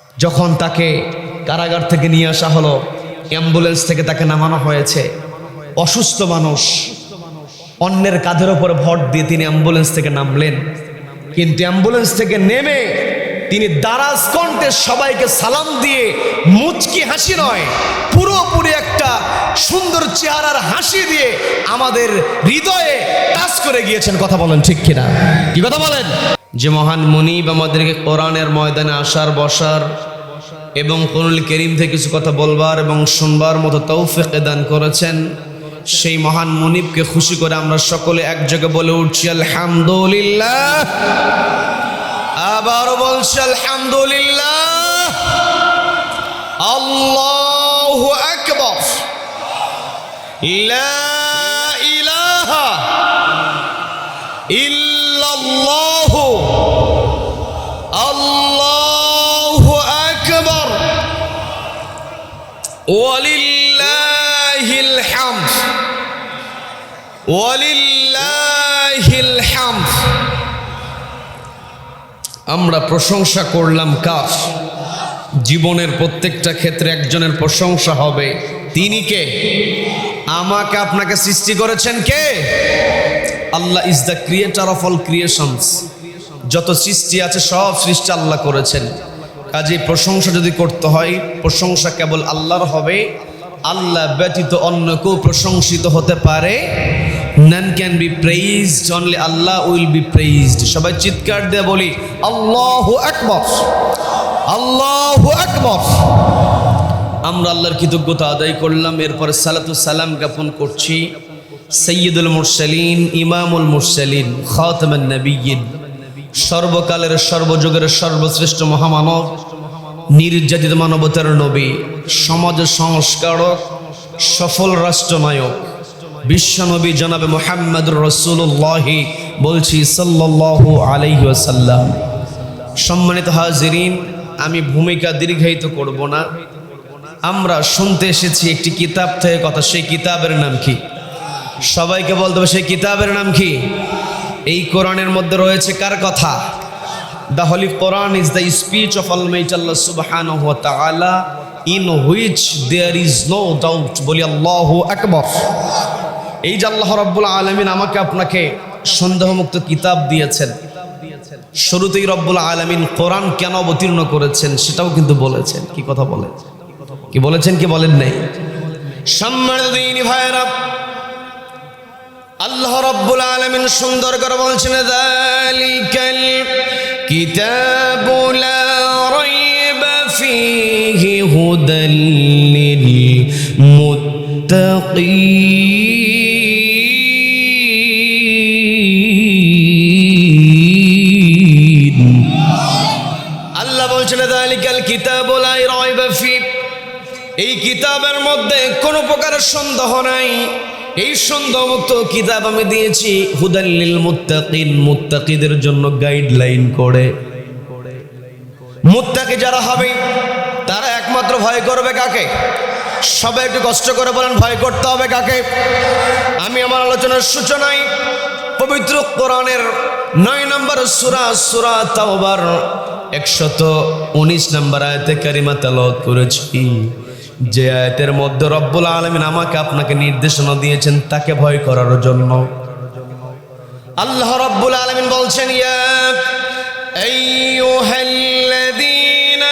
যখন তাকে কারাগার থেকে নিয়ে আসা হলো, অ্যাম্বুলেন্স থেকে তাকে নামানো হয়েছে, অসুস্থ মানুষ, অন্যের কাঁধের ওপর ভর দিয়ে তিনি অ্যাম্বুলেন্স থেকে নামলেন। কিন্তু অ্যাম্বুলেন্স থেকে নেমে তিনি দারাজ কণ্ঠে সবাইকে সালাম দিয়ে মুচকি হাসি নয়, পুরোপুরি একটা সুন্দর চেহারার হাসি দিয়ে আমাদের হৃদয়ে টাচ করে গিয়েছেন। কথা বলেন ঠিক কিনা? কি কথা বলেন? যে মহান মুনিব আমাদেরকে কোরআনের ময়দানে আসার, বসার এবং কোরআনুল কারীম থেকে কিছু কথা বলবার এবং শুনবার মতো তৌফিক দান করেছেন, সেই মহান মুনিবকে খুশি করে আমরা সকলে এক জায়গায় বলে উঠছি আলহামদুলিল্লাহ। আবার বলছি আলহামদুলিল্লাহ। আল্লাহু আকবার। লা ইলাহা ইল্লাল্লাহু আল্লাহু আকবার ওয়ালিল্লাহিল হামদ ওয়ালিল্লাহিল হামদ। আমরা প্রশংসা করলাম কার? জীবনের প্রত্যেকটা ক্ষেত্রে একজনের প্রশংসা হবে। তিনি কে? আমাকে আপনাকে সৃষ্টি করেছেন কে? Allah is the creator of all creations. যত সৃষ্টি আছে সব সৃষ্টি আল্লাহ করেছেন। কাজে প্রশংসা যদি করতে হয়, প্রশংসা কেবল আল্লাহর হবে। আল্লাহ ব্যতীত অন্য কেউ প্রশংসিত হতে পারে। None can be praised, only Allah will be praised. সবাই চিৎকার দিয়ে বলি আল্লাহু আকবার, আল্লাহু আকবার। আমরা আল্লাহর কৃতজ্ঞতা আদায় করলাম, এরপরে সালাতু সালাম জ্ঞাপন করছি সাইয়্যিদুল মুরসালিন, ইমামুল মুরসালিন, খাতামুন নবিয়্যিন, সর্বকালের সর্বযুগের সর্বশ্রেষ্ঠ মহামানব, নির্যাতিত মানবতার নবী, সমাজ সংস্কারক, সফল রাষ্ট্রনায়ক, বিশ্বনবী জনাবে মুহাম্মদুর রাসূলুল্লাহ বলছি সাল্লাল্লাহু আলাইহি ওয়াসাল্লাম। সম্মানিত হাজিরিন, আমি ভূমিকা দীর্ঘায়িত করব না। আমরা শুনতে এসেছি একটি কিতাব থেকে কথা। সেই কিতাবের নাম কি? সবাইকে বলতে হবে সেই কিতাবের নাম কি? এই কোরআনের মধ্যে রয়েছে কার কথা? The Holy Quran is the speech of Almighty Allah subhanahu wa ta'ala, in which there is no doubt. বলি আল্লাহু আকবার। এই যে আল্লাহ রাব্বুল আলামিন আমাকে আপনাকে সন্দেহমুক্ত কিতাব দিয়েছেন, শুরুতেই রব্বুল আলামিন কোরআন কেন অবতীর্ণ করেছেন সেটাও কিন্তু বলেছেন। কি কথা বলেন? কি বলেছেন কি বলেন নাই? সম্মানিত দিনী ভাইরা, আল্লাহ রাব্বুল আলামিন সুন্দর করে বলছেন যালিকাল কিতাবু লা রাইবা ফীহি হুদাল লিল মুত্তাকিন। আল্লাহ বলছেন যালিকাল কিতাবু লা রাইবা ফীহি, এই কিতাবের মধ্যে কোনো প্রকারের সন্দেহ নাই। এই সন্দেহমুক্ত কিতাব আমি দিয়েছি হুদাল লিল মুত্তাকিন, মুত্তাকিদের জন্য গাইডলাইন করে। মুত্তাকি যারা হবে তারা একমাত্র ভয় করবে কাকে? সবাই একটু কষ্ট করে বলেন, ভয় করতে হবে কাকে? আমি আমার আলোচনার সূচনায় পবিত্র কোরআনের 9 নম্বর সূরা, সূরা তাওবার 119 নম্বর আয়াতে কারিমা তেলাওয়াত করেছি। যে আয়াতের মধ্যে রব্বুল আলামিন আমাকে আপনাকে নির্দেশনা দিয়েছেন তাকে ভয় করার জন্য। আল্লাহ রব্বুল আলামিন বলছেন ইয়া আইয়ুহাল্লাযীনা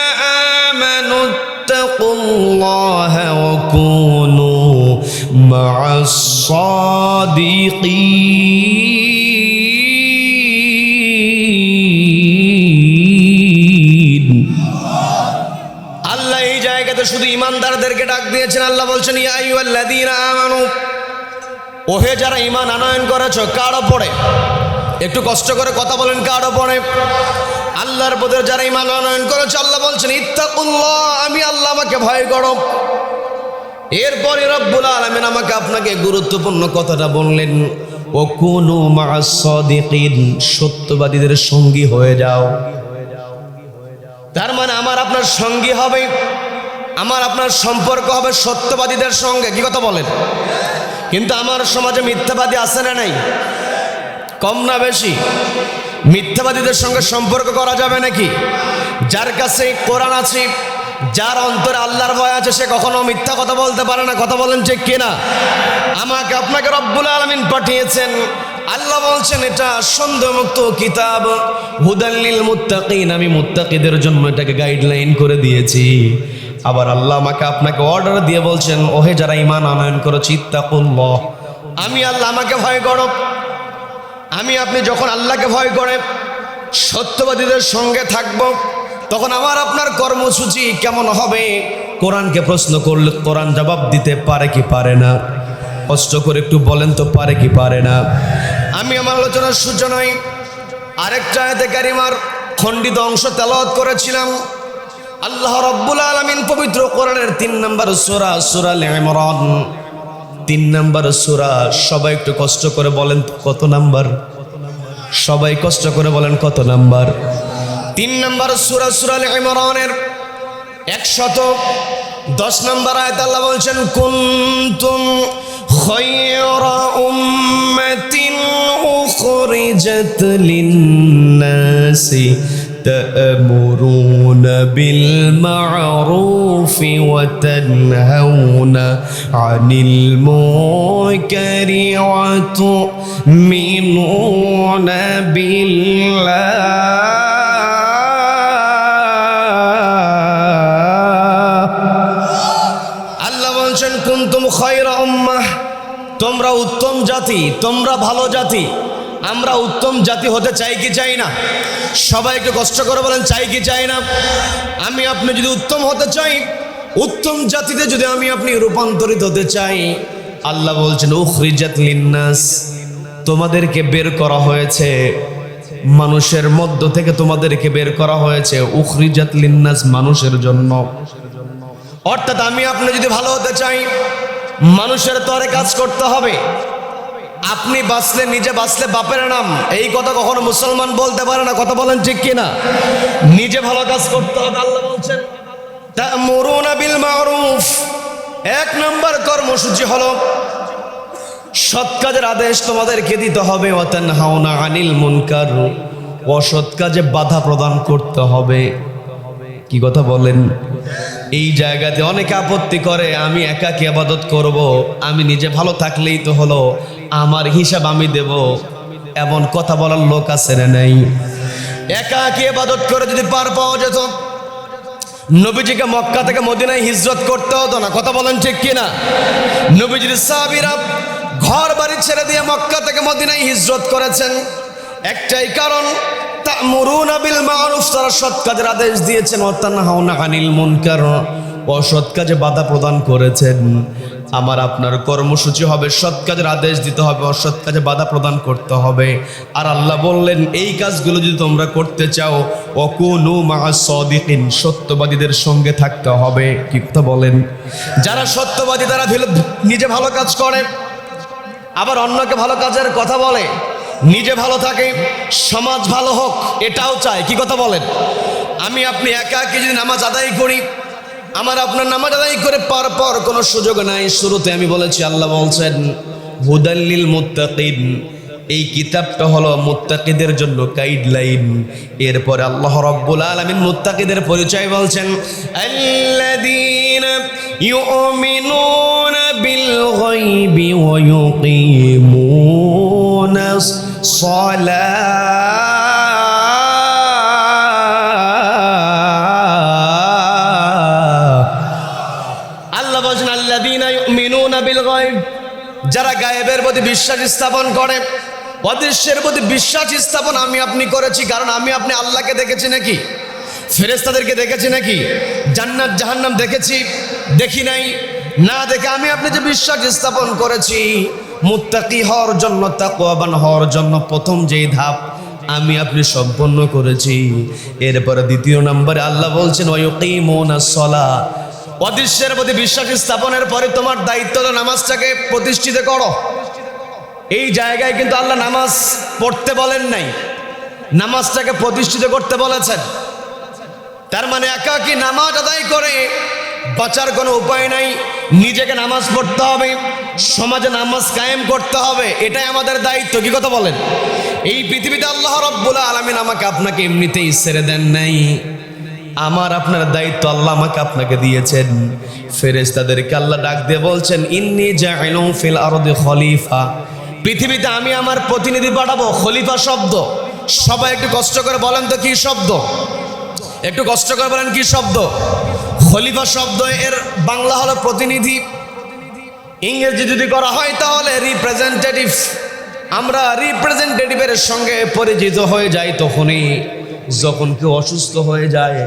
আমানুত্তাকুল্লাহা ওয়া কুনু মা'আস সাদিকিন। আল্লাহ এই জায়গাতে শুধু ইমানদারদেরকে ডাক দিয়েছেন। আল্লাহ বলছেন ইয়া আইয়ুহাল্লাযীনা আমানু, ওহে যারা ঈমান আনয়ন করেছো। কার উপরে? একটু কষ্ট করে কথা বলেন, কার উপরে? আল্লাহর পথে যারা ঈমান আনয়ন করেছো। আল্লাহ বলছেন ইত্তাকুল্লাহ, আমি আল্লাহ আমাকে ভয় করো। এরপরে রব্বুল আলামিন আমাকে আপনাকে গুরুত্বপূর্ণ কথাটা বললেন ওয়া কুনু মা'আস সাদিকিন, সত্যবাদীদের সঙ্গী হয়ে যাও। তার মানে আমার আপনার সঙ্গী হবে, আমার আপনার সম্পর্ক হবে সত্যবাদীদের সঙ্গে। কি কথা বলেন? কিন্তু আমার সমাজে মিথ্যাবাদী আছে না নাই? কম না বেশি? মিথ্যাবাদীদের সঙ্গে সম্পর্ক করা যাবে নাকি? যার কাছে কোরআন আছে, যার অন্তরে আল্লাহর ভয় আছে, সে কখনো মিথ্যা কথা বলতে পারে না। কথা বলেন ঠিক কিনা? আমাকে আপনাকে রব্বুল আলামিন পাঠিয়েছেন, আল্লাহ বলছেন এটা সন্দেহমুক্ত কিতাব, হুদাল লিল মুত্তাকিন, আমি মুত্তাকিদের জন্য এটাকে গাইডলাইন করে দিয়েছি। আবার আল্লাহ আমাকে আপনাকে অর্ডার দিয়ে বলছেন, ওহে যারা ঈমান আনয়ন করেছে, ইত্তাকুল্লাহ, আমি আল্লাহ, আমাকে ভয় করো। আমি আপনি যখন আল্লাহকে ভয় করে সত্যবাদীদের সঙ্গে থাকব, তখন আমার আপনার কর্মসূচি কেমন হবে? কোরআনকে প্রশ্ন করলে কোরআন জবাব দিতে পারে কি পারে না? কষ্ট করে একটু বলেন তো, পারে কি পারে না? আমি আমার আলোচনার সূচনায় আরেকটা আয়াতে কারিমার খণ্ডিত অংশ তেলাওয়াত করেছিলাম। আল্লাহ রাব্বুল আলামিন পবিত্র কোরআনের 3 নম্বর সূরা, সূরা আল ইমরান, 3 নম্বর সূরা। সবাই একটু কষ্ট করে বলেন কত নাম্বার? সবাই কষ্ট করে বলেন কত নাম্বার? 3 নম্বর সূরা, সূরা আল ইমরানের 110 নম্বর আয়াত আল্লাহ বলছেন, কুনতুম খায়রা উম্মাতিন উখরিজাত লিন-নাসি تأمرون بالمعروف وتنهون عن المنكر وتؤمنون بالله আল্লাহ বলছেন কুনতুম খায়রা উম্মাহ, তোমরা উত্তম জাতি, তোমরা ভালো জাতি। আমরা উত্তম জাতি হতে চাই কি চাই না? সবাই একটু কষ্ট করে বলেন, চাই কি চাই না? আমি আপনি যদি উত্তম হতে চাই, উত্তম জাতিতে যদি আমি আপনি রূপান্তরিত হতে চাই, আল্লাহ বলছেন উখরিজাত লিন্নাস, তোমাদেরকে বের করা হয়েছে মানুষের মধ্য থেকে, তোমাদেরকে বের করা হয়েছে উখরিজাত লিন্নাস, মানুষের জন্য। অর্থাৎ আমি আপনি যদি ভালো হতে চাই, মানুষের তরে কাজ করতে হবে। আপনি বাঁচলে, নিজে বাঁচলে বাপের নাম, এই কথা কখনো মুসলমান বলতে পারে না। কথা বলেন ঠিক কিনা? নিজে ভালো কাজ করতে হবে। আল্লাহ বলছেন তা'মুরুনা বিল মা'রুফ, 1 নম্বর কর্মসূচি হলো সৎ কাজের আদেশ তোমাদেরকে দিতে হবে। ওয়া তানহাউনা আনিল মুনকার, অসৎ কাজে বাধা প্রদান করতে হবে। কি কথা বলেন? এই জায়গাতে অনেকে আপত্তি করে, আমি একাকী ইবাদত করব, আমি নিজে ভালো থাকলেই তো হলো, আমার হিসাব আমি দেব। এমন কথা বলার লোক আছে না নাই? একাকী ইবাদত করে যদি পার পাওয়া যেত, নবীজিকে মক্কা থেকে মদিনায় হিজরত করতে হতো না। কথা বলেন ঠিক কিনা? নবীজির সাহাবীরা ঘর বাড়ি ছেড়ে দিয়ে মক্কা থেকে মদিনায় হিজরত করেছেন একটাই কারণ, তা'মুরুনা বিল মা'রুফ, তারা সৎ কাজের আদেশ দিয়েছেন, ওয়া তানহাউনা আনিল মুনকার, অসৎ কাজে বাধা প্রদান করেছেন। আমার আপনার কর্মসূচি হবে সৎ কাজের আদেশ দিতে হবে, অসৎ কাজে বাধা প্রদান করতে হবে। আর আল্লাহ বললেন এই কাজগুলো যদি তোমরা করতে চাও, ওয়াকুনু মা'আস সাদিকিন, সত্যবাদীদের সঙ্গে থাকতে হবে। কি কথা বলেন? যারা সত্যবাদী তারা নিজে ভালো কাজ করে, আবার অন্যকে ভালো কাজের কথা বলে, নিজে ভালো থাকে, সমাজ ভালো হোক, এটাও চায়। কি কথা বলেন? আমি আপনি একাকী যদি নামাজ আদায় করি, আমার আপনার নামাজ আদায় করে পার পর কোনো সুযোগ নাই। শুরুতে আমি বলেছি, আল্লাহ বলছেন হুদাল লিল মুত্তাকিন, এই কিতাবটা হলো মুত্তাকিদের জন্য গাইডলাইন। এরপরে আল্লাহ রাব্বুল আলামিন মুত্তাকিদের পরিচয় বলছেন, আল্লাযীনা ইউমিনুনা বিল গায়বি ওয়া ইউকিমুনাস সালাহ। আল্লাহ বলছেন আল্লাযীনা ইউমিনুনা বিল গায়ব, যারা গায়েবের প্রতি বিশ্বাস স্থাপন করে, অদৃশ্যের প্রতি বিশ্বাস স্থাপন আমি আপনি করেছি। কারণ আমি আপনি আল্লাহকে দেখেছি নাকি? ফেরেশতাদেরকে দেখেছি নাকি? জান্নাত জাহান্নাম দেখেছি? দেখি নাই। না দেখে আমি আপনি যে বিশ্বাস স্থাপন করেছি, মুত্তাকি হওয়ার জন্য, তাকওয়াবান হওয়ার জন্য প্রথম যেই ধাপ আমি আপনি সম্পন্ন করেছি। এরপরে দ্বিতীয় নম্বরে আল্লাহ বলছেন ওয়া ইউকিমুনাস সালাহ, অদৃশ্যের প্রতি বিশ্বাস স্থাপনের পরে তোমার দায়িত্ব হলো নামাজটাকে প্রতিষ্ঠিত করো। এই জায়গায় কিন্তু আল্লাহ নামাজ পড়তে বলেন নাই, নামাজটাকে প্রতিষ্ঠিত করতে বলেছেন। তার মানে একাকী নামাজ আদায় করে বাঁচার কোনো উপায় নাই, নিজেকে নামাজ পড়তে হবে, সমাজে নামাজ কায়েম করতে হবে, এটাই আমাদের দায়িত্ব। কি কথা বলেন? এই পৃথিবীতে আল্লাহ রাব্বুল আলামিন আমাকে আপনাকে এমনিতেই ছেড়ে দেন নাই। আমার আপনার দায়িত্ব আল্লাহ আমাকে আপনাকে দিয়েছেন। ফেরেশতাদেরকে আল্লাহ ডাক দিয়ে বলছেন, ইন্নী জাইলুন ফিল আরদি খলিফা, পৃথিবীতে আমি আমার প্রতিনিধি পাঠাবো। খলিফা শব্দ সবাই একটু কষ্ট করে বলেন তো কি শব্দ, একটু কষ্ট করে বলেন কি শব্দ। খলিফা শব্দ এর বাংলা হলো প্রতিনিধি, ইংরেজি যদি করা হয় তাহলে রিপ্রেজেন্টেটিভ। আমরা রিপ্রেজেন্টেটিভের সঙ্গে পরিচিত হয়ে যাই তখনই যখন কেউ অসুস্থ হয়ে যায়,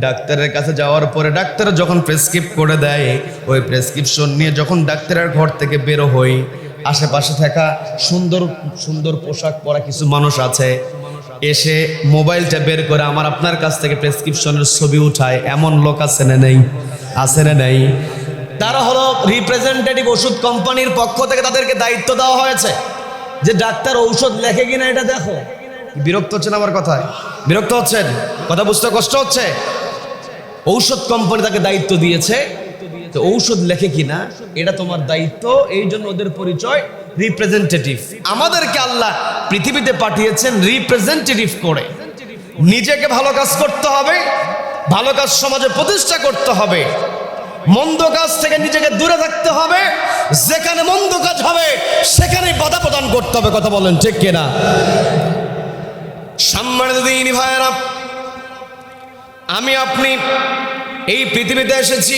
ডাক্তারের কাছে যাওয়ার পরে ডাক্তার যখন প্রেসক্রিপ্ট করে দেয়, ওই প্রেসক্রিপশন নিয়ে যখন ডাক্তারের ঘর থেকে বেরো হই, আশেপাশে থাকা সুন্দর সুন্দর পোশাক পরা কিছু মানুষ আছে, এসে মোবাইলটা বের করে আমার আপনার কাছ থেকে প্রেসক্রিপশনের ছবি উঠায়, এমন লোক আছে না নেই? আছে না নেই? তারা হলো রিপ্রেজেন্টেটিভ। ওষুধ কোম্পানির পক্ষ থেকে তাদেরকে দায়িত্ব দেওয়া হয়েছে যে ডাক্তার ঔষধ লেখে কিনা এটা দেখো। বিরক্ত হচ্ছেন আমার কথায়? বিরক্ত হচ্ছেন? কথা বুঝতে কষ্ট হচ্ছে? ঔষধ কোম্পানি তাকে দায়িত্ব দিয়েছে, তো ঔষধ লেখে কিনা এটা তোমার দায়িত্ব। এই জন্য ওদের পরিচয় রিপ্রেজেন্টেটিভ। আমাদেরকে আল্লাহ পৃথিবীতে পাঠিয়েছেন রিপ্রেজেন্টেটিভ করে। নিজেকে ভালো কাজ করতে হবে, ভালো কাজ সমাজে প্রতিষ্ঠা করতে হবে, মন্দ কাজ থেকে নিজেকে দূরে থাকতে হবে, যেখানে মন্দ কাজ হবে সেখানেই বাধা প্রদান করতে হবে। কথা বলেন ঠিক কিনা? সম্মানিত দিনী ভাইয়েরা, আমি আপনি এই পৃথিবীতে এসেছি,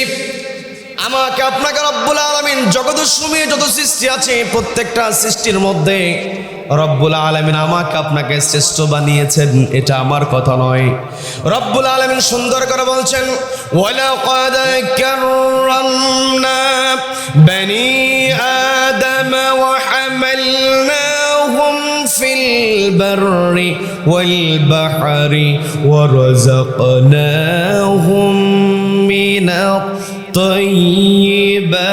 আমাকে আপনাকে রব্বুল আলামিন জগতের সময়ে যত সৃষ্টি আছে প্রত্যেকটা সৃষ্টির মধ্যে রব্বুল আলামিন আমাকে আপনাকে শ্রেষ্ঠ বানিয়েছেন, এটা আমার কথা নয়। রব্বুল আলামিন সুন্দর করে বলছেন, ওয়ালাকাদ কাররামনা বনি আদম ওয়া হামালনাহুম ফিল বাররি ওয়াল বাহরি ওয়া রাযাকনাহুম মিনাত তাইয়্যিবাত।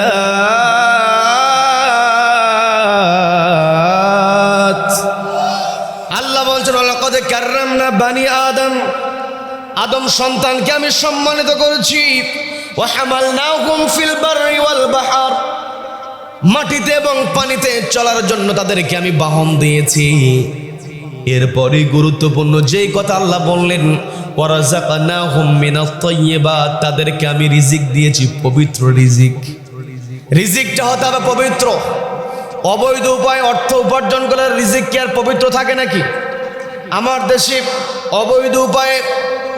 আল্লাহ বলছেন, ওয়ালাকাদ কাররামনা বনি আদম, আদম সন্তানকে আমি সম্মানিত করেছি। ওয়া হামালনাহুম ফিল বাররি ওয়াল বাহর, মাটিতে এবং পানিতে চলার জন্য তাদেরকে আমি বাহন দিয়েছি। এরপরে গুরুত্বপূর্ণ যেই কথা আল্লাহ বললেন, ওয়া রাযাকনাহুম মিনাত তাইয়্যিবাত, তাদেরকে আমি রিজিক দিয়েছি, পবিত্র রিজিক। রিজিকটা হতে হবে পবিত্র। অবৈধ উপায়ে অর্থ উপার্জন করার রিজিক কি আর পবিত্র থাকে নাকি? আমার দেশে অবৈধ উপায়ে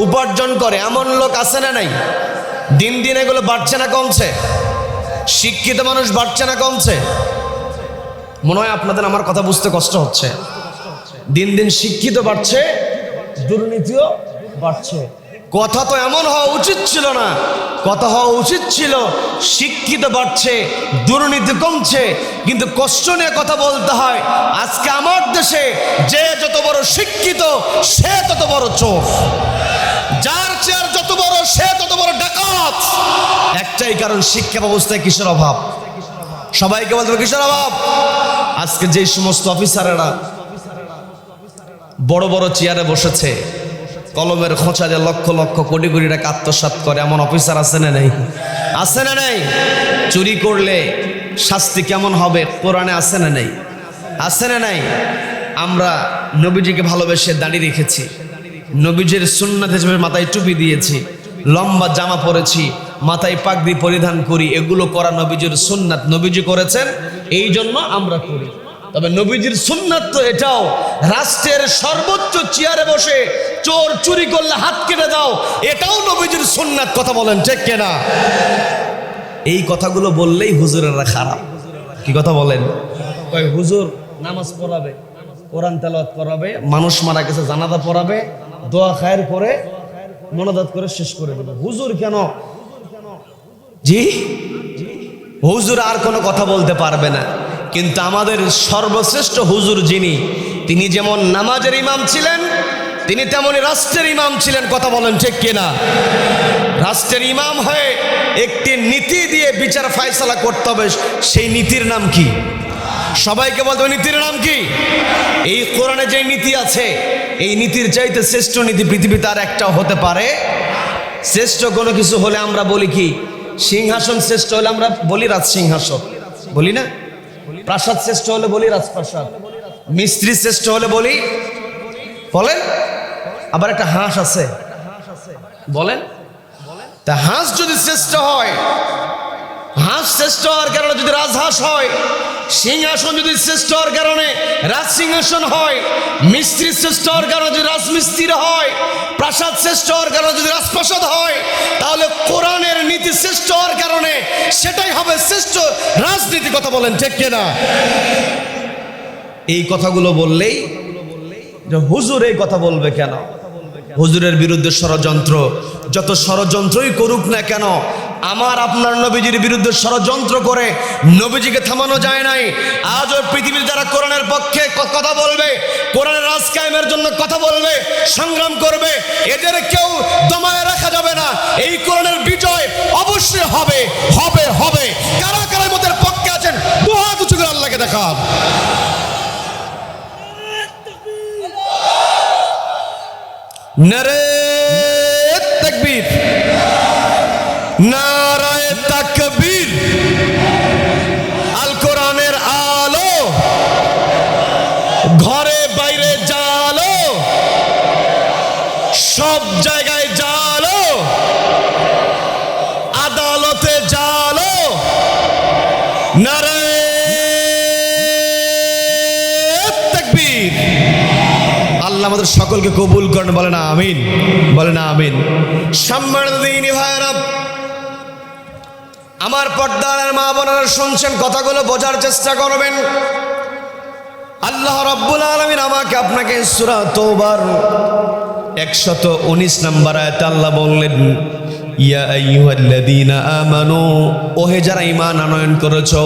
উপার্জন করে এমন লোক আছে না নাই? দিন দিন এগুলো বাড়ছে না কমছে? শিক্ষিত মানুষ বাড়ছে না কমছে? মনে হয় আপনাদের আমার কথা বুঝতে কষ্ট হচ্ছে। দিন দিন শিক্ষিত বাড়ছে, দুর্নীতিও বাড়ছে। কথা তো এমন হওয়া উচিত ছিল না, কথা হওয়া উচিত ছিল শিক্ষিত বাড়ছে, দুর্নীতি কমছে। কিন্তু কষ্ট নিয়ে কথা বলতে হয়। আজকে আমার দেশে যে যত বড় শিক্ষিত সে তত বড় চোর, যার চেয়ার যত বড় সে তত বড় ডাকাত। একটাই কারণ, শিক্ষা ব্যবস্থায় কিসের অভাব? সবাইকে বলতে হবে কিসের অভাব? আজকে যে সমস্ত অফিসারেরা বড় বড় চেয়ারে বসেছে, কলমের খোঁচা দিয়ে লক্ষ লক্ষ কোটি কোটি টাকা আত্মসাৎ করে, এমন অফিসার আছে না নেই? আছে না নেই? চুরি করলে শাস্তি কেমন হবে কোরআনে আছে না নেই? আছে না নাই? আমরা নবীজিকে ভালোবেসে দাঁড়িয়ে রেখেছি, নবীজির সুন্নাত হিসেবে মাথায় টুপি দিয়েছি, লম্বা জামা পরেছি, মাথায় পাগড়ি পরিধান করি। এগুলো করা নবীজির সুন্নাত, নবীজি করেছেন, এই জন্য আমরা করি। তবে নবীজির সুন্নাত তো এটাও, রাষ্ট্রের সর্বোচ্চ চেয়ারে বসে চোর চুরি করলে হাত কেটে দাও, এটাও নবীজির সুন্নাত। কথা বলেন ঠিক কিনা? এই কথাগুলো বললেই হুজুরেরা খারাপ। কি কথা বলেন? কয় হুজুর নামাজ পড়াবে, কোরআন তেলাওয়াত করাবে, মানুষ মারা গেছে জানাজা পড়াবে, দোয়া খায়ের করে মোনাজাত করে শেষ করে দেবে। হুজুর কেন? জি, হুজুর আর কোনো কথা বলতে পারবে না। কিন্তু আমাদের সর্বশ্রেষ্ঠ হুজুর যিনি, তিনি যেমন নামাজের ইমাম ছিলেন, তিনি তেমনই রাষ্ট্রের ইমাম ছিলেন। কথা বলেন ঠিক কিনা? রাষ্ট্রের ইমাম হয়ে একটি নীতি দিয়ে বিচার ফায়সালা করতে হবে। সেই নীতির নাম কি? সবাইকে বলতে হবে নীতির নাম কি? এই কোরআনে যে নীতি আছে, এই নীতির চাইতে শ্রেষ্ঠ নীতি পৃথিবীতে আর একটাও হতে পারে? শ্রেষ্ঠ কোনো কিছু হলে আমরা বলি কি? সিংহাসন শ্রেষ্ঠ হলে আমরা বলি রাজ সিংহাসন, বলি না? প্রাসাদ শ্রেষ্ঠ হলে বলি রাজপ্রাসাদ, মিস্ত্রি শ্রেষ্ঠ হলে বলি, বলেন। আবার একটা হাঁস আছে, বলেন। তা হাঁস যদি শ্রেষ্ঠ হয়, হাঁস শ্রেষ্ঠ হওয়ার কারণে যদি রাজহাঁস হয়, সিংহাসন যদি শ্রেষ্ঠ হওয়ার কারণে রাজ সিংহাসন হয়, মিস্ত্রি শ্রেষ্ঠ হওয়ার কারণে যদি রাজমিস্ত্রি হয়, প্রাসাদ শ্রেষ্ঠ হওয়ার কারণে যদি রাজপ্রাসাদ হয়, তাহলে কোরআনের নীতি শ্রেষ্ঠ হওয়ার কারণে সেটাই হবে শ্রেষ্ঠ রাজনীতি। কথা বলেন ঠিক কিনা? এই কথাগুলো বললেই যে হুজুর এই কথা বলবে কেন? হুজুরের বিরুদ্ধে ষড়যন্ত্র, যত ষড়যন্ত্রই করুক না কেন, আমার আপনার নবীজির বিরুদ্ধে ষড়যন্ত্র করে নবীজিকে থামানো যায় নাই। আজও পৃথিবীর যারা কোরআনের পক্ষে কথা বলবে, কোরআনের রাজ কায়েমের জন্য কথা বলবে, সংগ্রাম করবে, এদের কেউ দমায় রাখা যাবে না। এই কোরআনের বিজয় অবশ্যই হবে, হবে, হবে। কারা কারা মতের পক্ষে আছেন দুই হাত উঁচু করে আল্লাহকে দেখান। নারে তাকবীর, নারায়ে তাকবীর। আল কোরআনের আলো ঘরে বাইরে জালো, সব জায়গায় জালো, আদালতে জালো। নারায়ে তাকবীর। আল্লাহ আমাদের সকলকে কবুল করেন, বলে না আমিন, বলে না আমিন। সম্মানিত দিনী ভাইরা, আমার পর্দার মা বোনেরা শুনছেন, কথাগুলো বোঝার চেষ্টা করবেন। আল্লাহ রাব্বুল আলামিন আমাকে আপনাকে সূরা তওবার 119 নম্বর আয়াতে আল্লাহ বললেন, ইয়া আইয়ুহাল্লাযীনা আমানু, ওহে যারা ঈমান আনয়ন করেছো,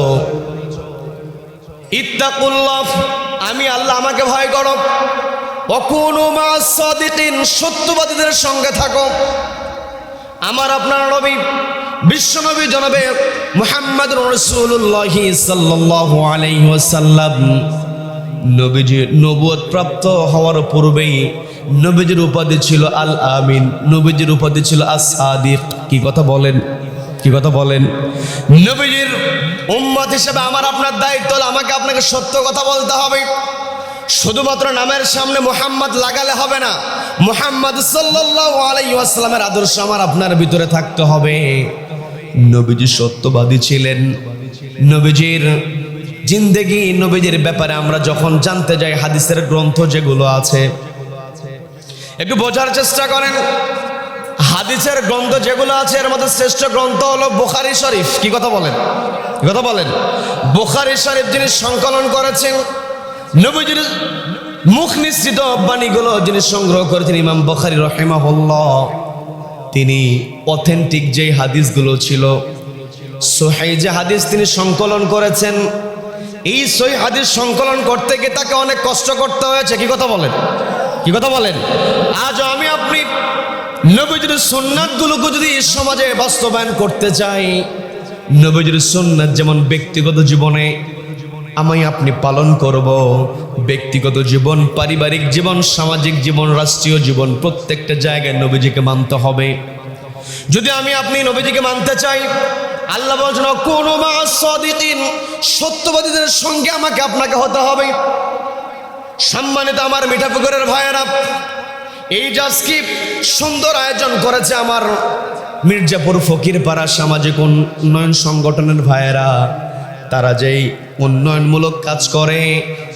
ইত্তাকুল্লাহ, আমি আল্লাহ আমাকে ভয় করো, ওয়াকুনু মা'আস সাদিকিন, সত্যবাদীদের সঙ্গে থাকো। আমার আপনার নবী বিশ্বনবী জনাবে মুহাম্মদুর রাসূলুল্লাহ সাল্লাল্লাহু আলাইহি ওয়াসাল্লাম নবীজি নবুয়ত প্রাপ্ত হওয়ার পূর্বেই নবীজির উপাধি ছিল আল আমিন, নবীজির উপাধি ছিল আস-সাদিক। কি কথা বলেন, কি কথা বলেন? নবীজির উম্মত হিসেবে আমার আপনার দায়িত্ব হলো আমাকে আপনাকে সত্য কথা বলতে হবে। শুধুমাত্র নামের সামনে মুহাম্মদ লাগালে হবে না, মুহাম্মদ সাল্লাল্লাহু আলাইহি ওয়াসাল্লামের আদর্শ আমার আপনার ভিতরে থাকতে হবে। নবীজি সত্যবাদী ছিলেন। নবীজির জিন্দেগি, নবীজির ব্যাপারে আমরা যখন জানতে যাই, হাদিসের গ্রন্থ যেগুলো আছে একটু বোঝার চেষ্টা করেন। হাদিসের গ্রন্থ যেগুলো আছে এর মধ্যে শ্রেষ্ঠ গ্রন্থ হলো বুখারী শরীফ। কি কথা বলেন, কি কথা বলেন? বুখারী শরীফ যিনি সংকলন করেছেন, নবীজির মুখ নিঃসৃত বাণীগুলো যিনি সংগ্রহ করেছেন ইমাম বুখারী রাহিমাহুল্লাহ, তিনি অথেন্টিক যে হাদিসগুলো ছিল, সহিহ যে হাদিস তিনি সংকলন করেছেন, এই সহিহ হাদিস সংকলন করতে গিয়ে তাকে অনেক কষ্ট করতে হয়েছে। কি কথা বলেন, কি কথা বলেন? আজ আমি আপনি নবীজির সুন্নাতগুলোকে যদি সমাজে বাস্তবায়ন করতে চাই, নবীজির সুন্নাত যেমন ব্যক্তিগত জীবনে আমি আপনি পালন করব, ব্যক্তিগত জীবন, পারিবারিক জীবন, সামাজিক জীবন, রাষ্ট্রীয় জীবন, প্রত্যেকটা জায়গায় নবীজিকে মানতে হবে। যদি আমি আপনি নবীজিকে মানতে চাই, আল্লাহ বলছেন কুনু মা'আস সাদিকিন, সত্যবাদীদের সঙ্গে আমাকে আপনাকে হতে হবে। সম্মানিত আমার মিঠাপুকুরের ভাইয়েরা, এই জাজকি সুন্দর আয়োজন করেছে আমার মির্জাপুর ফকিরপাড়া সামাজিক উন্নয়ন সংগঠনের ভাইয়েরা। তারা যেই উন্নয়নমূলক কাজ করে,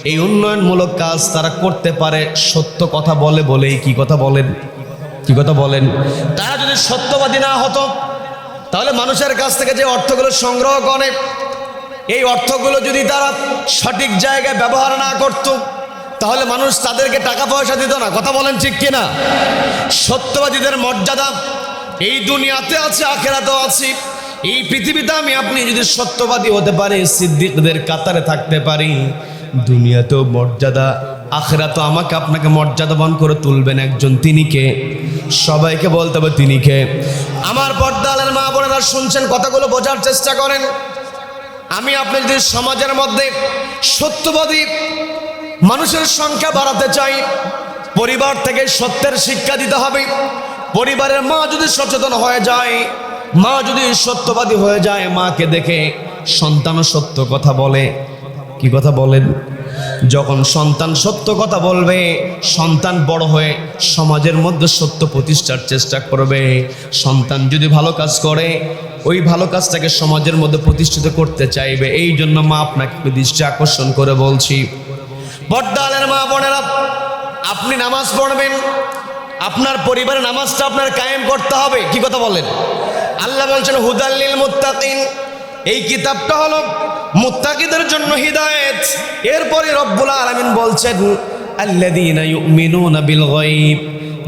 এই উন্নয়নমূলক কাজ তারা করতে পারে সত্য কথা বলে বলেই। কি কথা বলেন, কি কথা বলেন? তারা যদি সত্যবাদী না হতো, তাহলে মানুষের কাছ থেকে যে অর্থগুলো সংগ্রহ করে, এই অর্থগুলো যদি তারা সঠিক জায়গায় ব্যবহার না করত, তাহলে মানুষ তাদেরকে টাকা পয়সা দিত না। কথা বলেন ঠিক কিনা? সত্যবাদীদের মর্যাদা এই দুনিয়াতে আছে, আখিরাতেও আছে। এই পৃথিবীতে আমি আপনি যদি সত্যবাদী হতে পারি, সিদ্দিকদের কাতারে থাকতে পারি, দুনিয়াতেও মর্যাদা, আখিরাতেও আমাকে আপনাকে মর্যাদাবান করে তুলবেন একজন। তিনি কে? সবাইকে বলতে হবে তিনি কে। আমার পর্দালের মা বোনেরা শুনছেন, কথাগুলো বোঝার চেষ্টা করেন। আমি আপনি যদি সমাজের মধ্যে সত্যবাদী মানুষের সংখ্যা বাড়াতে চাই, পরিবার থেকে সত্যের শিক্ষা দিতে হবে। পরিবারের মা যদি সচেতন হয়ে যায়, মা যদি সত্যবাদী হয়ে যায়, মাকে দেখে সন্তানও সত্য কথা বলে। কি কথা বলেন? যখন সন্তান সত্য কথা বলবে, সন্তান বড় হয়ে সমাজের মধ্যে সত্য প্রতিষ্ঠার চেষ্টা করবে। সন্তান যদি ভালো কাজ করে, ওই ভালো কাজটাকে সমাজের মধ্যে প্রতিষ্ঠিত করতে চাইবে। এই জন্য মা আপনাকে দৃষ্টি আকর্ষণ করে বলছি, পর্দালের মা বোনেরা, আপনি নামাজ পড়বেন, আপনার পরিবারের নামাজটা আপনার কায়েম করতে হবে। কি কথা বলেন? আল্লাহ বলছেন হুদাল্লিল মুত্তাকিন, এই কিতাবটা হলো মুত্তাকিদের জন্য হিদায়েত। এরপরে রব্বুল আলামিন বলছেন আল্লাযীনা ইউমিনুনা বিল গায়ব,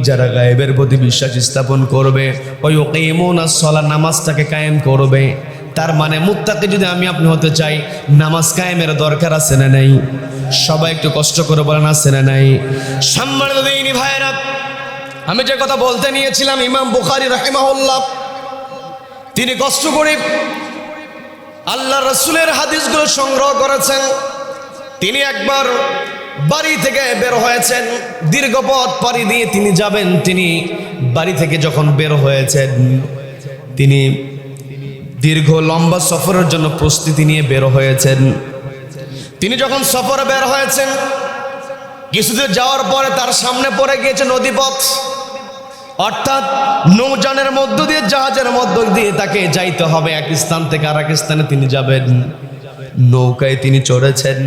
যারা গায়েবের প্রতি বিশ্বাস স্থাপন করবে, ওয়া ইউকিমুনাস সালাহ, নামাজটাকে কায়েম করবে। তার মানে মুত্তাকি যদি আমি আপনি হতে চাই, নামাজ কায়েমের দরকার আছে না নাই? সবাই একটু কষ্ট করে বলেন, আছে না নাই? সম্মানিত দিনী ভাইরা, আমি যে কথা বলতে নিয়েছিলাম, ইমাম বুখারী রাহিমাহুল্লাহ তিনি কষ্ট করে আল্লাহ রাসূলের হাদিসগুলো সংগ্রহ করেছেন। তিনি একবার বাড়ি থেকে বের হয়েছেন, দীর্ঘ পথ পাড়ি দিয়ে তিনি যাবেন। তিনি বাড়ি থেকে যখন বের হয়েছেন, তিনি দীর্ঘ লম্বা সফরের জন্য প্রস্তুতি নিয়ে বের হয়েছেন। তিনি যখন সফরে বের হয়েছেন, কিছুদূর যাওয়ার পরে তার সামনে পড়ে গিয়েছে নদীপথ, অর্থাৎ নৌযানের মধ্য দিয়ে, জাহাজের মধ্য দিয়ে তাকে যাইতে হবে এক স্থান থেকে আর এক স্থানে তিনি যাবেন। নৌকায় তিনি চড়েছেন।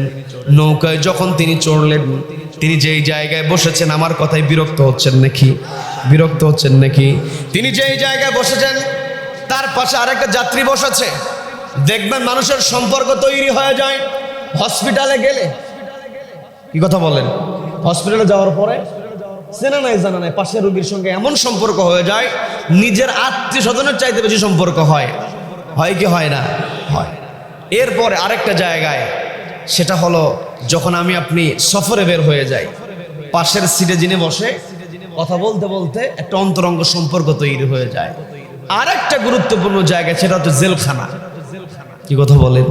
নৌকায় যখন তিনি চড়লেন, তিনি যেই জায়গায় বসেছেন, আমার কথায় বিরক্ত হচ্ছেন নাকি? বিরক্ত হচ্ছেন নাকি? তিনি যেই জায়গায় বসেছেন, তার পাশে আরেকটা যাত্রী বসেছে। দেখবেন মানুষের সম্পর্ক তৈরি হয়ে যায় হসপিটালে গেলে। কি কথা বলেন? হসপিটালে যাওয়ার পরে চেনা নাই জানা নাই পাশের রোগীর সঙ্গে এমন সম্পর্ক হয়ে যায়, নিজের আত্মীয় স্বজনের চাইতে বেশি সম্পর্ক হয়। হয় কি হয় না? হয়। এরপরে আরেকটা জায়গায়, সেটা হলো যখন আমি আপনি সফরে বের হয়ে যাই, পাশের সিটে যিনি বসে কথা বলতে বলতে একটা অন্তরঙ্গ সম্পর্ক তৈরি হয়ে যায়। আরেকটা গুরুত্বপূর্ণ জায়গা, সেটা হচ্ছে জেলখানা। কি কথা বলেন?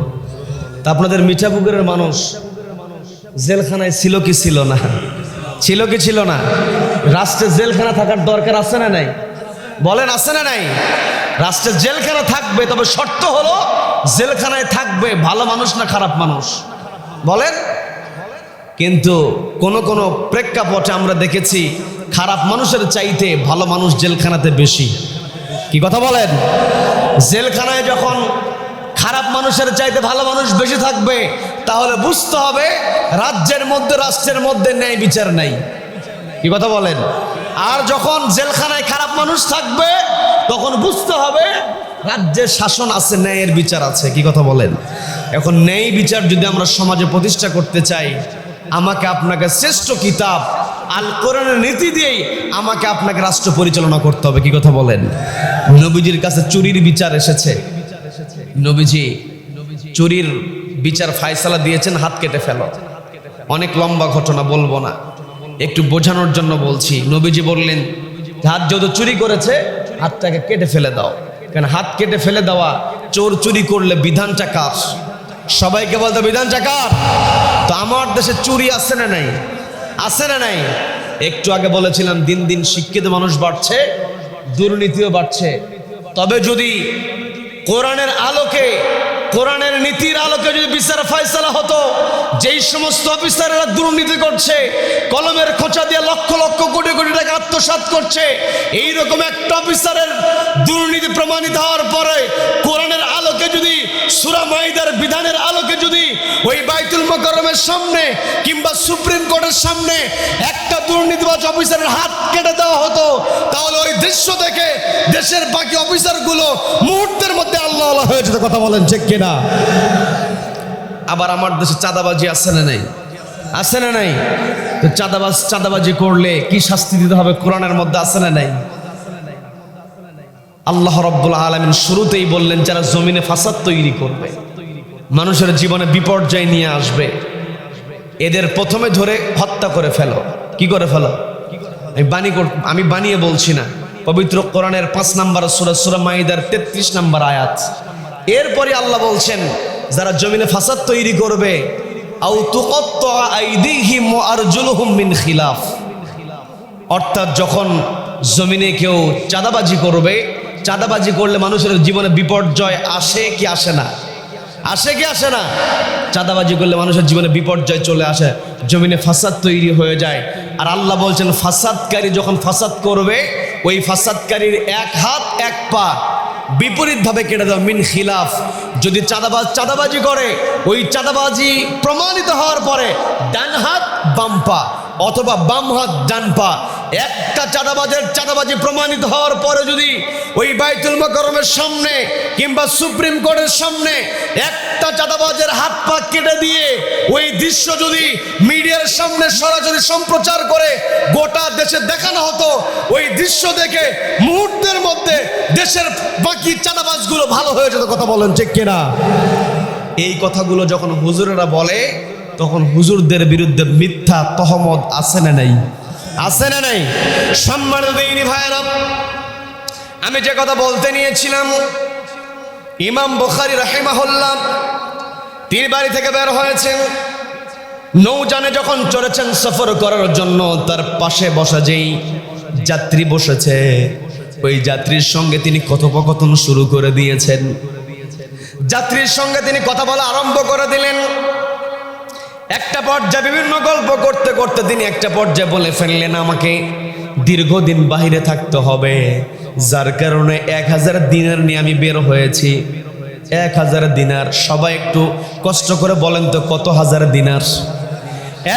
তা আপনাদের মিঠাপুকুরের মানুষ জেলখানায় ছিল কি ছিল না? ছিল কি ছিল না? রাষ্ট্রে জেলখানা থাকার দরকার আছে না নাই? বলেন, আছে না নাই? রাষ্ট্রে জেলখানা থাকবে, তবে শর্ত হলো জেলখানায় থাকবে ভালো মানুষ না খারাপ মানুষ? বলেন। কিন্তু কোন কোন প্রেক্ষাপটে আমরা দেখেছি খারাপ মানুষের চাইতে ভালো মানুষ জেলখানাতে বেশি। কি কথা বলেন? জেলখানায় যখন খারাপ মানুষের চাইতে ভালো মানুষ বেশি থাকবে, তাহলে বুঝতে হবে রাজ্যের মধ্যে, রাষ্ট্রের মধ্যে ন্যায় বিচার নাই। কি কথা বলেন? আর যখন জেলখানায় খারাপ মানুষ থাকবে, তখন বুঝতে হবে রাজ্যের শাসন আছে, ন্যায়ের বিচার আছে। কি কথা বলেন? এখন ন্যায় বিচার যদি আমরা সমাজে প্রতিষ্ঠা করতে চাই, আমাকে আপনাকে শ্রেষ্ঠ কিতাব আল কোরআনের নীতি দিয়েই আমাকে আপনাকে রাষ্ট্র পরিচালনা করতে হবে। কি কথা বলেন? নবীজির কাছে চুরির বিচার এসেছে। নবীজি চুরির বিচার ফায়সালা দিয়েছেন, হাত কেটে ফেলো। অনেক লম্বা ঘটনা, বলবো না, একটু বোঝানোর জন্য বলছি। নবীজি বললেন, হাত যেহেতু চুরি করেছে, হাতটাকে কেটে ফেলে দাও। কেন হাত কেটে ফেলে দেওয়া? চোর চুরি করলে বিধানটা কার? সবাইকে বলতে বিধানটা কার? তো আমার দেশে চুরি আছে না নাই? আছে না নাই? একটু আগে বলেছিলাম দিন দিন শিক্ষিত মানুষ বাড়ছে, দুর্নীতিও বাড়ছে। তবে যদি কোরআনের আলোকে, কোরআনের নীতির আলোকে যদি বিচার ফয়সালা হতো, যেই সমস্ত অফিসাররা দুর্নীতি করছে, কলমের খোঁচা দিয়ে লক্ষ লক্ষ কোটি কোটি টাকা আত্মসাৎ করছে, এইরকম একটা অফিসারের দুর্নীতি প্রমাণিত হওয়ার পরে কোরআনের আলোকে যদি, সূরা মাইদার বিধানের আলোকে যদি ওই বাইতুল মুকাররমের সামনে কিংবা সুপ্রিম কোর্টের সামনে একটা দুর্নীতিবাজ অফিসারের হাত কেটে দেওয়া হতো, তাহলে ওই দৃশ্য দেখে দেশের বাকি অফিসারগুলো মুহূর্তের মধ্যে আল্লাহ আল্লাহ হয়ে যেত। কথা বলেন ঠিক কিনা? আবার আমার দেশে চাঁদাবাজি আছে না নাই? আছে না নাই? তো চাঁদাবাজি করলে কি শাস্তি দিতে হবে কোরআনের মধ্যে আছে না নাই? আল্লাহ রাব্বুল আলামিন শুরুতেই বললেন, যারা জমিনে ফাসাদ তৈরি করবে, মানুষের জীবনে বিপর্যয় নিয়ে আসবে, এদের প্রথমে ধরে হত্যা করে ফেলো। কি করে ফেলো? আমি বানিয়ে বলছি না, পবিত্র কোরআনের 5 নম্বর সূরা, সূরা মাইদার 33 নম্বর আয়াত। এরপরে আল্লাহ বলছেন, যারা জমিনে ফাসাদ তৈরি করবে, আও তুকাত্তা আইদিহিম ওয়া আরজুলুহুম মিন খিলাফ, অর্থাৎ যখন জমিনে কেউ চাঁদাবাজি করবে, চাঁদাবাজি করলে মানুষের জীবনে বিপর্যয় আসে কি আসে না? আসে কি আসে না? চাঁদাবাজি করলে মানুষের জীবনে বিপর্যয় চলে আসে, জমিনে ফাসাদ তৈরি হয়ে যায়। আর আল্লাহ বলছেন ফাসাদকারী যখন ফাসাদ করবে, ওই ফাসাদকারীর এক হাত এক পা বিপরীতভাবে কেটে দাও, মিন খিলাফ। যদি চাঁদাবাজি করে, ওই চাঁদাবাজি প্রমাণিত হওয়ার পরে ডান হাত বাম পা অথবা বাম হাত ডান পা, একটা চাঁদাবাজি প্রমাণিত হওয়ার পরে যদি ওই বাইতুল মুকাররমের সামনে কিংবা সুপ্রিম কোর্টের সামনে একটা চাঁদাবাজের হাত পা কেটে দিয়ে ওই দৃশ্য যদি মিডিয়ার সামনে সরাসরি সম্প্রচার করে গোটা দেশে দেখানো হতো, ওই দৃশ্য দেখে মুহূর্তের মধ্যে দেশের বাকি চাঁদাবাজগুলো ভালো হয়ে যেত। কথা বলেন ঠিক কিনা? এই কথাগুলো যখন হুজুরেরা বলে, তখন হুজুরদের বিরুদ্ধে মিথ্যা তহমত আছে না নাই? আছে না নাই? সম্মানিত দিনী ভাইরা, আমি যে কথা বলতে নিয়েছিলাম, ইমাম বুখারী রাহিমাহুল্লাহ তিনি বাড়ি থেকে বের হয়েছেন, নৌযানে যখন চড়েছেন সফর করার জন্য, তার পাশে বসা যেই যাত্রী বসেছে, ওই যাত্রীর সঙ্গে তিনি কথোপকথন শুরু করে দিয়েছেন। যাত্রীর সঙ্গে তিনি কথা বলা আরম্ভ করে দিলেন। একটা পর্যায়ে বিভিন্ন গল্প করতে করতে তিনি একটা পর্যায়ে বলে ফেললেন, আমাকে দীর্ঘদিন বাহিরে থাকতে হবে, যার কারণে 1000 দিনার নিয়ে আমি বের হয়েছি। 1000 দিনার, সবাই একটু কষ্ট করে বলেন তো কত হাজার দিনার?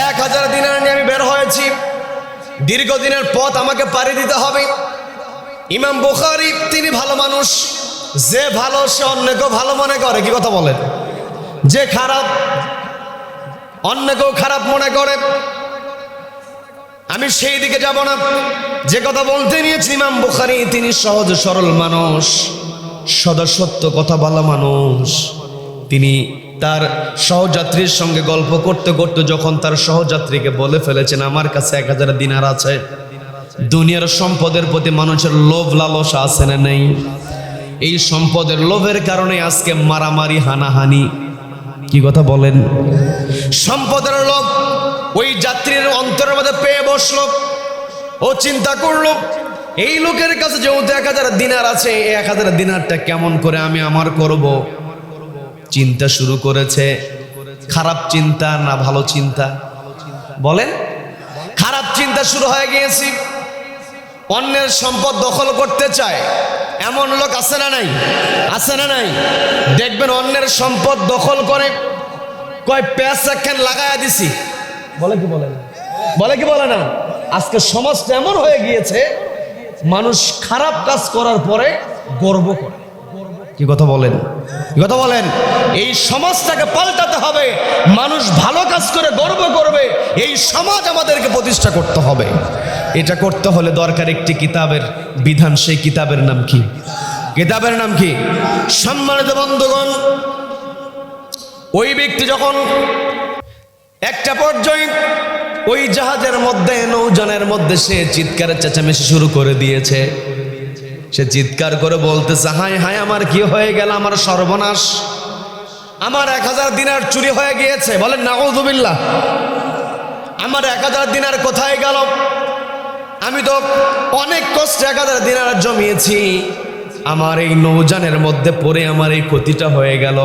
1000 দিনার নিয়ে আমি বের হয়েছি, দীর্ঘদিনের পথ আমাকে পাড়ি দিতে হবে। ইমাম বুখারী তিনি ভালো মানুষ, যে ভালো সে অন্যকেও ভালো মনে করে। কি কথা বলেন? যে খারাপ অন্যকেও খারাপ মনে করে। আমি সেই দিকে যাব না, যে কথা বলতে নিয়েছি, ইমাম বুখারী তিনি সহজ সরল মানুষ, সদা সত্য কথা বলা মানুষ। তিনি তার সহযাত্রীর সঙ্গে গল্প করতে করতে যখন তার সহযাত্রীকে বলে ফেলেছেন, আমার কাছে 1000 দিনার আছে। দুনিয়ার সম্পদের প্রতি মানুষের লোভ লালসা আছে না নেই? এই সম্পদের লোভের কারণে আজকে মারামারি হানাহানি। কি কথা বলেন? সম্পদের লোভ ওই যাত্রীর অন্তরের মধ্যে পেয়ে বসলো। ও চিন্তা করলো, এই লোকের কাছে যেহেতু 1000 দিনার আছে, এই 1000 দিনারটা কেমন করে আমি আমার করব। চিন্তা শুরু করেছে। খারাপ চিন্তা না ভালো চিন্তা? বলেন। খারাপ চিন্তা শুরু হয়ে গিয়েছে। অন্যের সম্পদ দখল করতে চায় এমন লোক আছে না নাই? আছে না নাই? দেখবেন অন্যের সম্পদ দখল করে কয় প্যাঁচ একখান লাগায়া দিছি, বলে কি বলে না? বলে কি বলে না? আজকে সমাজটা এমন হয়ে গিয়েছে, মানুষ খারাপ কাজ করার পরে গর্ব করে। কি কথা বলেন? কি কথা বলেন? এই সমাজটাকে পাল্টাতে হবে। মানুষ ভালো কাজ করে গর্ব করবে, এই সমাজ আমাদেরকে প্রতিষ্ঠা করতে হবে। এটা করতে হলে দরকার একটি কিতাবের বিধান। সেই কিতাবের নাম কি? কিতাবের নাম কি? সম্মানিত বন্ধুগণ, ওই ব্যক্তি যখন একটা পর্যায়ে ওই জাহাজের মধ্যে, নৌযানের মধ্যে সে চিৎকারের চেঁচামেচি শুরু করে দিয়েছে। সে চিৎকার করে বলতেছে, হায় হায় আমার কি হয়ে গেল, আমার সর্বনাশ, আমার 1000 দিনার চুরি হয়ে গিয়েছে। বলেন নাউযুবিল্লাহ। আমার 1000 দিনার কোথায় গেল? আমি তো অনেক কষ্টে 1000 দিনার জমিয়েছি, আমার এই নৌযানের মধ্যে পড়ে আমার এই ক্ষতিটা হয়ে গেল।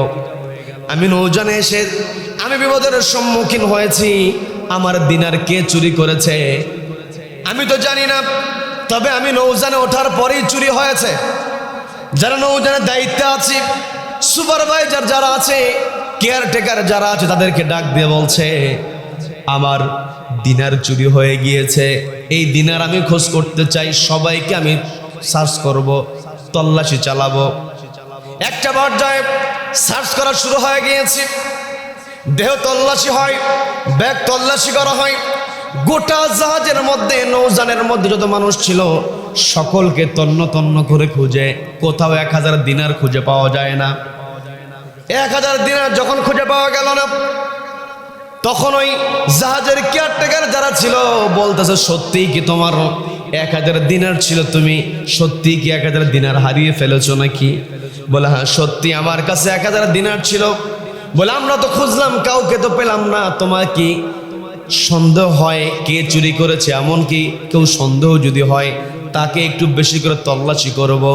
আমি নৌযানে এসে আমি বিপদের সম্মুখীন হয়েছি, আমার দিনার কে চুরি করেছে আমি তো জানি না, তবে আমি নৌযানে ওঠার পরেই চুরি হয়েছে। যারা নৌযানের দায়িত্বে আছে, সুপারভাইজার যারা আছে, কেয়ারটেকার যারা আছে, তাদেরকে ডাক দিয়ে বলছে, আমার দিনার চুরি হয়ে গিয়েছে, এই দিনার আমি খোঁজ করতে চাই, সবাইকে আমি সার্চ করব, তল্লাশি চালাবো। একটা পর্যায়ে সার্চ করা শুরু হয়ে গিয়েছে। দেহ তল্লাশি হয়, ব্যাগ তল্লাশি করা হয়। গোটা জাহাজের মধ্যে, নৌযানের মধ্যে যত মানুষ ছিল সকলকে তন্ন তন্ন করে খুঁজে, কোথাও 1000 দিনার খুঁজে পাওয়া যায় না। 1000 দিনার যখন খুঁজে পাওয়া গেল না, তখন ওই জাহাজের কেয়ারটেকার যারা ছিল বলতেছে, সত্যিই কি তোমার 1000 দিনার ছিল? তুমি সত্যিই কি 1000 দিনার হারিয়ে ফেলেছো নাকি? বলে হ্যাঁ সত্যি আমার কাছে 1000 দিনার ছিল। বলে আমরা তো খুঁজলাম, কাউকে তো পেলাম না, তোমার কি সন্দেহ হয় কে চুরি করেছে? এমন কি কেউ সন্দেহ যদি হয় তাকে একটু বেশি করে তল্লাশি করব।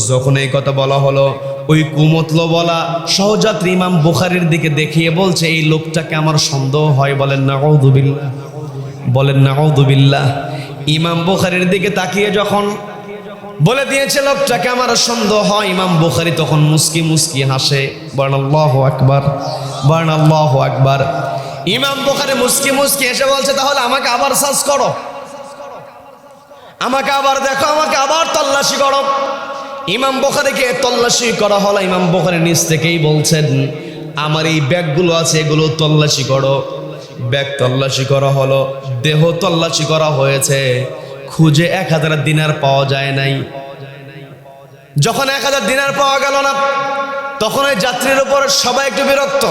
যখন এই কথা বলা হলো, ওই কুমতলওয়ালা সহযাত্রী ইমাম বুখারীর দিকে দেখিয়ে বলছে, এই লোকটাকে আমার সন্দেহ হয়। বলেন নাউযুবিল্লাহ, বলেন নাউযুবিল্লাহ। ইমাম বুখারীর দিকে তাকিয়ে যখন বলে দিয়েছে লোকটাকে আমার সন্দেহ হয়, ইমাম বুখারী তখন মুস্কি মুস্কি হাসে। বলেন আল্লাহু আকবার, বলেন আল্লাহু আকবার। ইমাম বুখারী মুস্কি মুস্কি হেসে বলছে, তাহলে আমাকে আবার সার্চ করো, আমাকে আবার দেখো, আমাকে আবার তল্লাশি করো। ইমাম বুখারীকে তল্লাশি করা হলো। ইমাম বুখারী নিজ থেকেই বলছেন, আমার এই ব্যাগগুলো আছে, এগুলো তল্লাশি করো। ব্যাগ তল্লাশি করা হলো, দেহ তল্লাশি করা হয়েছে, খুঁজে 1000 দিনার পাওয়া যায় নাই। যখন 1000 দিনার পাওয়া গেল না, তখন ওই যাত্রীর উপর সবাই একটু বিরক্ত।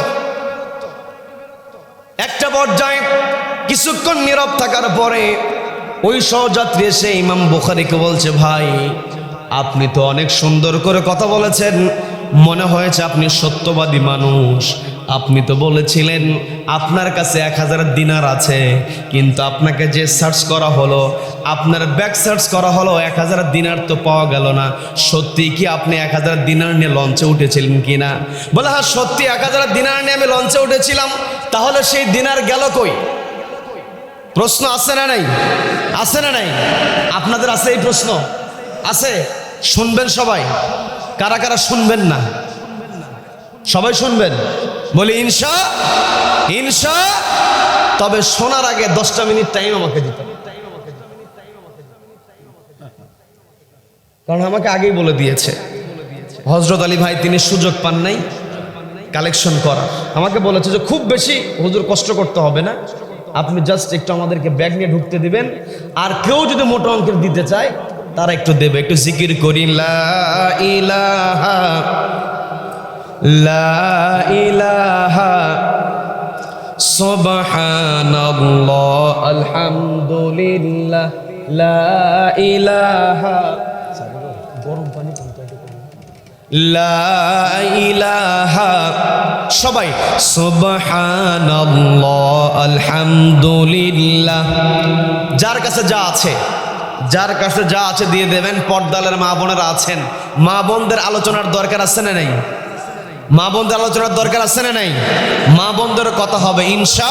একটা পর্যায়ে কিছুক্ষণ নীরব থাকার পরে ওই সহযাত্রী এসে ইমাম বুখারীকে বলছে, ভাই আপনি তো অনেক সুন্দর করে কথা বলেছেন, মনে হয়েছে আপনি সত্যবাদী মানুষ। আপনি তো বলেছিলেন আপনার কাছে 1000 দিনার আছে, কিন্তু আপনাকে যে সার্চ করা হলো, আপনার ব্যাগ সার্চ করা হলো, 1000 দিনার তো পাওয়া গেল না। সত্যি কি আপনি 1000 দিনার নিয়ে লঞ্চে উঠেছিলেন কিনা? বলে হ্যাঁ সত্যি 1000 দিনার নিয়ে আমি লঞ্চে উঠেছিলাম। তাহলে সেই দিনার গেল কই? প্রশ্ন আছে না নাই? আছে না নাই? আপনাদের আছে এই প্রশ্ন? আছে? শুনবেন সবাই? কারা কারা শুনবেন না? সবাই শুনবেন? বলি ইনশা ইনশা। তবে শোনার আগে 10টা মিনিট টাইম আমাকে দিতে হবে, কারণ আমাকে আগেই বলে দিয়েছে হযরত আলী ভাই, তিনি সুযোগ পান নাই কালেকশন করার। আমাকে বলেছে যে খুব বেশি হুজুর কষ্ট করতে হবে না, আপনি জাস্ট একটু আমাদেরকে ব্যাগ নিয়ে ঢুকতে দিবেন, আর কেউ যদি মোটা অঙ্কের দিতে চায় তারা একটু দেবে। একটু জিকির করি, লা ইলাহা লা ইলাহা সুবহানাল্লাহ আলহামদুলিল্লাহ লা ইলাহা, গরম পানি লা ইলাহা, সবাই সুবহানাল্লাহ আলহামদুলিল্লাহ। যার কাছে যা আছে, যার কাছে যা আছে দিয়ে দেবেন। পর্দালের মা বোনেরা আছেন, মা বোনদের আলোচনার দরকার আছে না নাই? মা বোনদের আলোচনার দরকার আছে না নাই? মা বোনদের কথা হবে ইনশা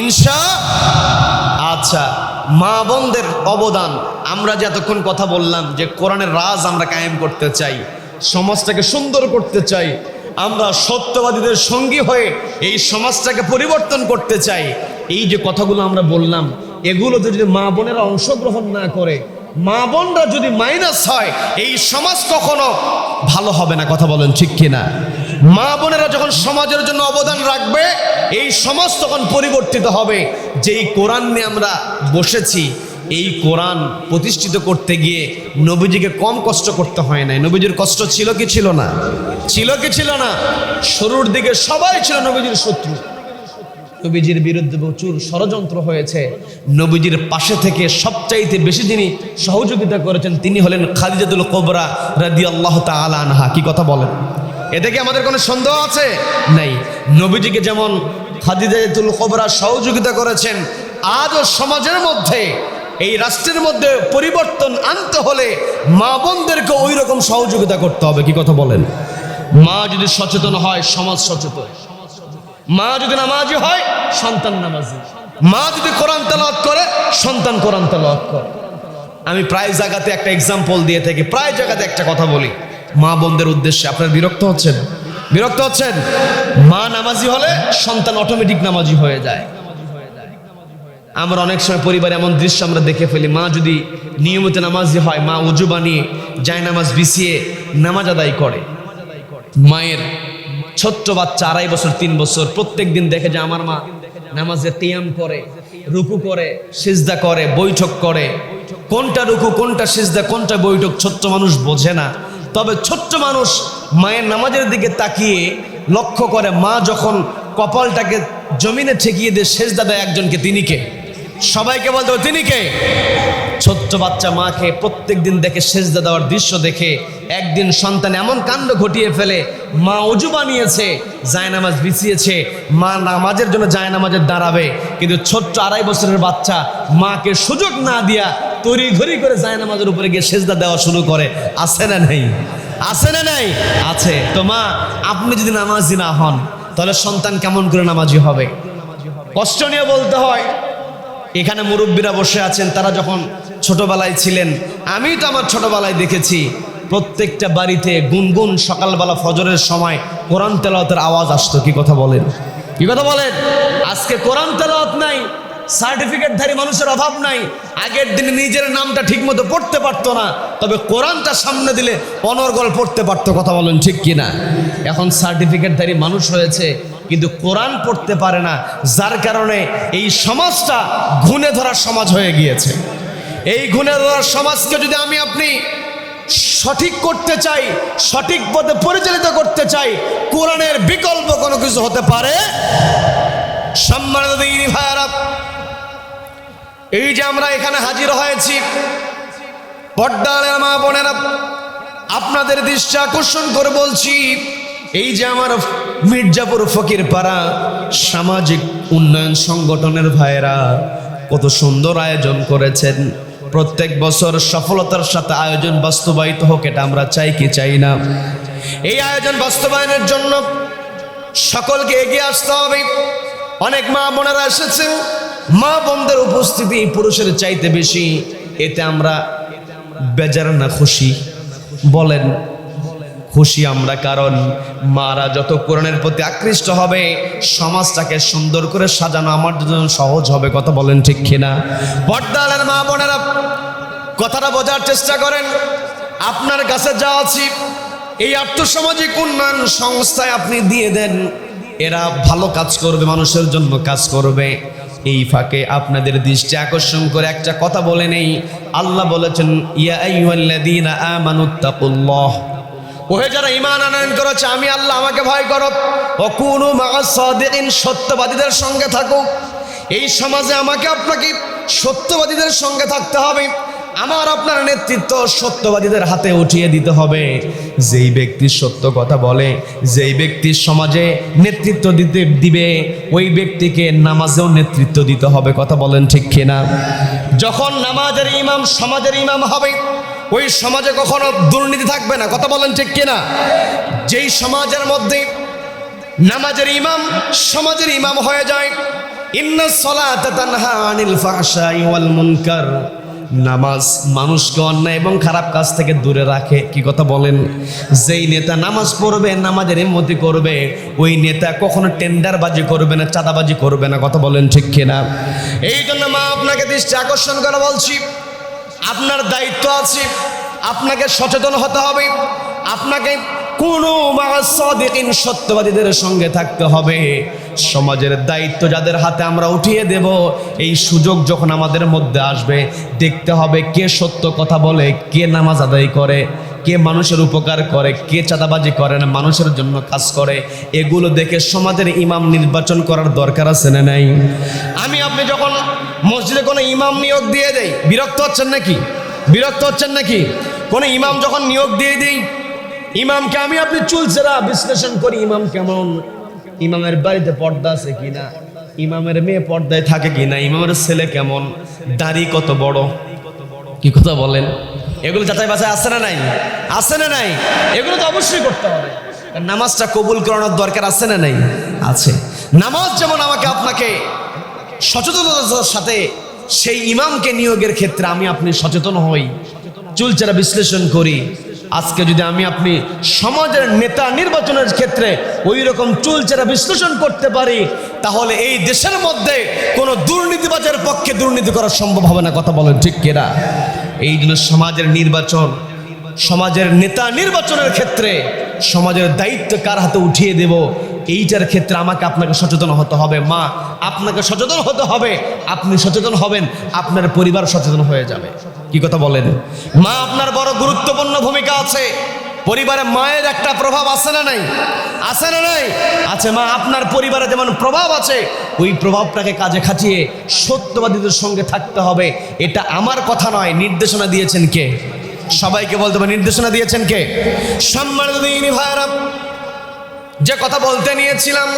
ইনশা। আচ্ছা, মা বোনদের অবদান, আমরা যে এতক্ষণ কথা বললাম যে কোরআনের রাজ আমরা কায়েম করতে চাই, সমাজটাকে সুন্দর করতে চাই, আমরা সত্যবাদীদের সঙ্গী হয়ে এই সমাজটাকে পরিবর্তন করতে চাই, এই যে কথাগুলো আমরা বললাম, এগুলোতে যদি মা বোনেরা অংশগ্রহণ না করে, মা বোনরা যদি মাইনাস হয়, এই সমাজ কখনো ভালো হবে না। কথা বলেন ঠিক কিনা? মা বোনেরা যখন সমাজের জন্য অবদান রাখবে, এই সমাজ তখন পরিবর্তিত হবে। যেই কোরআন নিয়ে আমরা বসেছি, এই কোরআন প্রতিষ্ঠিত করতে গিয়ে নবীজিকে কম কষ্ট করতে হয় নাই। নবীজির কষ্ট ছিল কি ছিল না? ছিল কি ছিল না? শুরুর দিকে সবাই ছিল নবীজির শত্রু, নবীজির বিরুদ্ধে প্রচুর ষড়যন্ত্র হয়েছে। নবীজির পাশে থেকে সবচাইতে বেশি যিনি সহযোগিতা করেছেন তিনি হলেন খাদিজাতুল কুবরা রাদিয়াল্লাহু তাআলা আনহা। কি কথা বলেন? এতে কি আমাদের কোনো সন্দেহ আছে? নাই। নবীজিকে যেমন খাদিজাতুল কুবরা সহযোগিতা করেছেন, আজও সমাজের মধ্যে, এই রাষ্ট্রের মধ্যে পরিবর্তন আনতে হলে মা বোনদেরকে ওই রকম সহযোগিতা করতে হবে। কি কথা বলেন? মা যদি সচেতন হয়, সমাজ সচেতন। মা যদি নামাজি হয়, সন্তান নামাজি। মা যদি কোরআন তেলাওয়াত করে, সন্তান কোরআন তেলাওয়াত করে। আমি প্রায় জায়গাতে একটা এক্সাম্পল দিয়ে থাকি, প্রায় জায়গাতে একটা কথা বলি মা বোনদের উদ্দেশ্যে। আপনারা বিরক্ত হচ্ছেন? বিরক্ত হচ্ছেন? মা নামাজি হলে সন্তান অটোমেটিক নামাজি হয়ে যায়। আমরা অনেক সময় পরিবারে এমন দৃশ্য আমরা দেখে ফেলি, মা যদি নিয়মিত নামাজি হয়, মা উজু বানিয়ে যায় নামাজ বিছিয়ে নামাজ আদায় করে। মায়ের ছোট্ট বাচ্চা 2.5 বছর 3 বছর প্রত্যেক দিন দেখে যে আমার মা নামাজে কিয়াম করে, রুকু করে, সিজদা করে, বৈঠক করে। কোনটা রুকু, কোনটা সিজদা, কোনটা বৈঠক ছোট্ট মানুষ বোঝে না। তবে ছোট্ট মানুষ মায়ের নামাজের দিকে তাকিয়ে লক্ষ্য করে, মা যখন কপালটাকে জমিনে ঠেকিয়ে দিয়ে সিজদা দেয় একজনকে, তিনি কে? সবাইকে বলতে হবে তিনি কে? ছোট্ট বাচ্চা মাকে প্রত্যেক দিন দেখে সিজদা দেওয়ার দৃশ্য দেখে একদিন সন্তান এমন কাণ্ড ঘটিয়ে ফেলে, মা ওযু বানিয়েছে, জায়নামাজ বিছিয়েছে, মা নামাজের জন্য জায়নামাজের দাঁড়াবে, কিন্তু ছোট্ট 2.5 বছরের বাচ্চা মাকে সুযোগ না দিয়া তড়িঘড়ি করে জায়নামাজের উপরে গিয়ে সিজদা দেওয়া শুরু করে। আছে না নেই? আছে না নাই? আছে। তো মা, আপনি যদি নামাজি না হন তাহলে সন্তান কেমন করে নামাজি হবে? কষ্ট নিয়ে বলতে হয়। এখানে মুরব্বীরা বসে আছেন, তারা যখন ছোটবেলায় ছিলেন, আমি তো আমার ছোটবেলায় দেখেছি প্রত্যেকটা বাড়িতে গুনগুন সকালবেলা ফজরের সময় কোরআন তেলাওয়াতের আওয়াজ আসতো। কি কথা বলেন? কি কথা বলেন? আজকে কোরআন তেলাওয়াত নাই, সার্টিফিকেটধারী মানুষের অভাব নাই। আগের দিনে নিজের নামটা ঠিকমতো পড়তে পারতো না, তবে কোরআনটা সামনে দিলে অনর্গল পড়তে পারতো। কথা বলেন ঠিক কিনা? এখন সার্টিফিকেটধারী মানুষ হয়েছে কিন্তু কোরআন পড়তে পারে না, যার কারণে এই সমাজটা ঘুণে ধরার সমাজ হয়ে গিয়েছে। এই ঘুণে ধরার সমাজকে যদি আমি আপনি সঠিক করতে চাই, সঠিক পথে পরিচালিত করতে চাই, কোরআনের বিকল্প কোনো কিছু হতে পারে? সম্মানিত দিনী ভাইরা, এই যে আমরা এখানে হাজির হয়েছি, পর্দার মা বোনেরা, আপনাদের দৃষ্টি আকর্ষণ করে বলছি, এই যে আমার মির্জাপুর ফকিরপাড়া সামাজিক উন্নয়ন সংগঠনের ভাইরা কত সুন্দর আয়োজন করেছেন। প্রত্যেক বছর সফলতার সাথে আয়োজন বাস্তবায়িত হোক, এটা আমরা চাই কি চাই না? এই আয়োজন বাস্তবায়নের জন্য সকলকে এগিয়ে আসতে হবে। অনেক মা বোনেরা এসেছেন, মা বোনদের উপস্থিতি পুরুষের চাইতে বেশি, এতে আমরা বেজার না খুশি? বলেন খুশি আমরা, কারণ মারা যত কোরআনের প্রতি আকৃষ্ট হবে, সমাজটাকে সুন্দর করে সাজানো আমার জন্য সহজ হবে। কথা বলেন ঠিক কিনা? পর্দার মা বোনেরা, কথাটা বোঝার চেষ্টা করেন। আপনার কাছে যা আছে এই আর্থসামাজিক উন্নয়ন সংস্থায় আপনি দিয়ে দেন, এরা ভালো কাজ করবে, মানুষের জন্য কাজ করবে। এই ফাঁকে আপনাদের দৃষ্টি আকর্ষণ করে একটা কথা বলে নেই। আল্লাহ বলেছেন, ইয়া আইয়ুহাল্লাযীনা আমানুত্তাকুল্লাহ, ওহে যারা ঈমান আনয়ন করেছে, আমি আল্লাহ, আমাকে ভয় করো। ওয়াকুনু মা'আস সাদিকিন, সত্যবাদীদের সঙ্গে থাকো। এই সমাজে আমাকে আপনাকে সত্যবাদীদের সঙ্গে থাকতে হবে। আমার আপনার নেতৃত্ব সত্যবাদীদের হাতে উঠিয়ে দিতে হবে। যেই ব্যক্তি সত্য কথা বলে, যেই ব্যক্তি সমাজে নেতৃত্ব দিবে, ওই ব্যক্তিকে নামাজেও নেতৃত্ব দিতে হবে। কথা বলেন ঠিক কিনা? যখন নামাজের ইমাম সমাজের ইমাম হবে, ওই সমাজে কখনো দুর্নীতি থাকবে না। কথা বলেন ঠিক কিনা? যেই সমাজের মধ্যে নামাজের ইমাম সমাজের ইমাম হয়ে যায়, ইন্নাস সালাতা তানহা আনিল ফাহশাই ওয়াল মুনকার, নামাজ মানুষকে অন্যায় এবং খারাপ কাজ থেকে দূরে রাখে। কি কথা বলেন? যেই নেতা নামাজ পড়বে, নামাজের ইমামতি করবে, ওই নেতা কখনো টেন্ডারবাজি করবে না, চাঁদাবাজি করবে না। কথা বলেন ঠিক কিনা? এই জন্য মা আপনাকে দৃষ্টি আকর্ষণ করে বলছি, আপনার দায়িত্ব আছে, আপনাকে সচেতন হতে হবে। আপনাকে কুনু মা'আস সাদিকিন, সত্যবাদীদের সঙ্গে থাকতে হবে। সমাজের দায়িত্ব যাদের হাতে আমরা উঠিয়ে দেব, এই সুযোগ যখন আমাদের মধ্যে আসবে, দেখতে হবে কে সত্য কথা বলে, কে নামাজ আদায় করে, কে মানুষের উপকার করে, কে চাঁদাবাজি করে না, মানুষের জন্য কাজ করে। এগুলো দেখে সমাজের ইমাম নির্বাচন করার দরকার আছে না নাই? আমি আপনি যখন মসজিদে কোনো ইমাম নিয়োগ দিয়ে দেই, বিরক্ত হচ্ছেন নাকি? বিরক্ত হচ্ছেন নাকি? কোনো ইমাম যখন নিয়োগ দিয়ে দিই, ইমামকে আমি আপনি চুলচেরা বিশ্লেষণ করি, ইমাম কেমন, ইমামের বাড়িতে পর্দা আছে কিনা, ইমামের মেয়ে পর্দায় থাকে কিনা, ইমামের ছেলে কেমন, দাড়ি কত বড়। কি কথা বলেন? এগুলো যাচাই বাছাই আছে না নাই? আছে না নাই? এগুলো তো অবশ্যই করতে হবে। নামাজটা কবুল করানোর দরকার আছে না নাই? আছে। নামাজ যেমন আমাকে আপনাকে সচেতনতার সাথে সেই ইমামকে নিয়োগের ক্ষেত্রে আমি আপনি সচেতন হই, চুলচেরা বিশ্লেষণ করি। আজকে যদি আমি আপনি সমাজের নেতা নির্বাচনের ক্ষেত্রে ওই রকম চুলচেরা বিশ্লেষণ করতে পারি, তাহলে এই দেশের মধ্যে কোনো দুর্নীতিবাজের পক্ষে দুর্নীতি করা সম্ভব হবে না। কথা বলেন ঠিক কিনা? এই জন্য সমাজের নির্বাচন, সমাজের নেতা নির্বাচনের ক্ষেত্রে সমাজের দায়িত্ব কার হাতে উঠিয়ে দেব, এইটার ক্ষেত্রে আমাকে আপনাকে সচেতন হতে হবে। মা, আপনাকে সচেতন হতে হবে। আপনি সচেতন হবেন, আপনার পরিবার সচেতন হয়ে যাবে। কি কথা বলেন? মা আপনার বড় গুরুত্বপূর্ণ ভূমিকা আছে। পরিবারে মায়ের একটা প্রভাব আছে না নাই? আছে না নাই? আছে। মা আপনার পরিবারে যেমন প্রভাব আছে, ওই প্রভাবটাকে কাজে খাটিয়ে সত্যবাদীদের সঙ্গে থাকতে হবে। এটা আমার কথা নয়, নির্দেশনা দিয়েছেন কে? সবাইকে বলতে হবে, নির্দেশনা দিয়েছেন কে? সম্মানিত দিনী ভাইরা, যে কথা বলতে নিয়েছিলাম,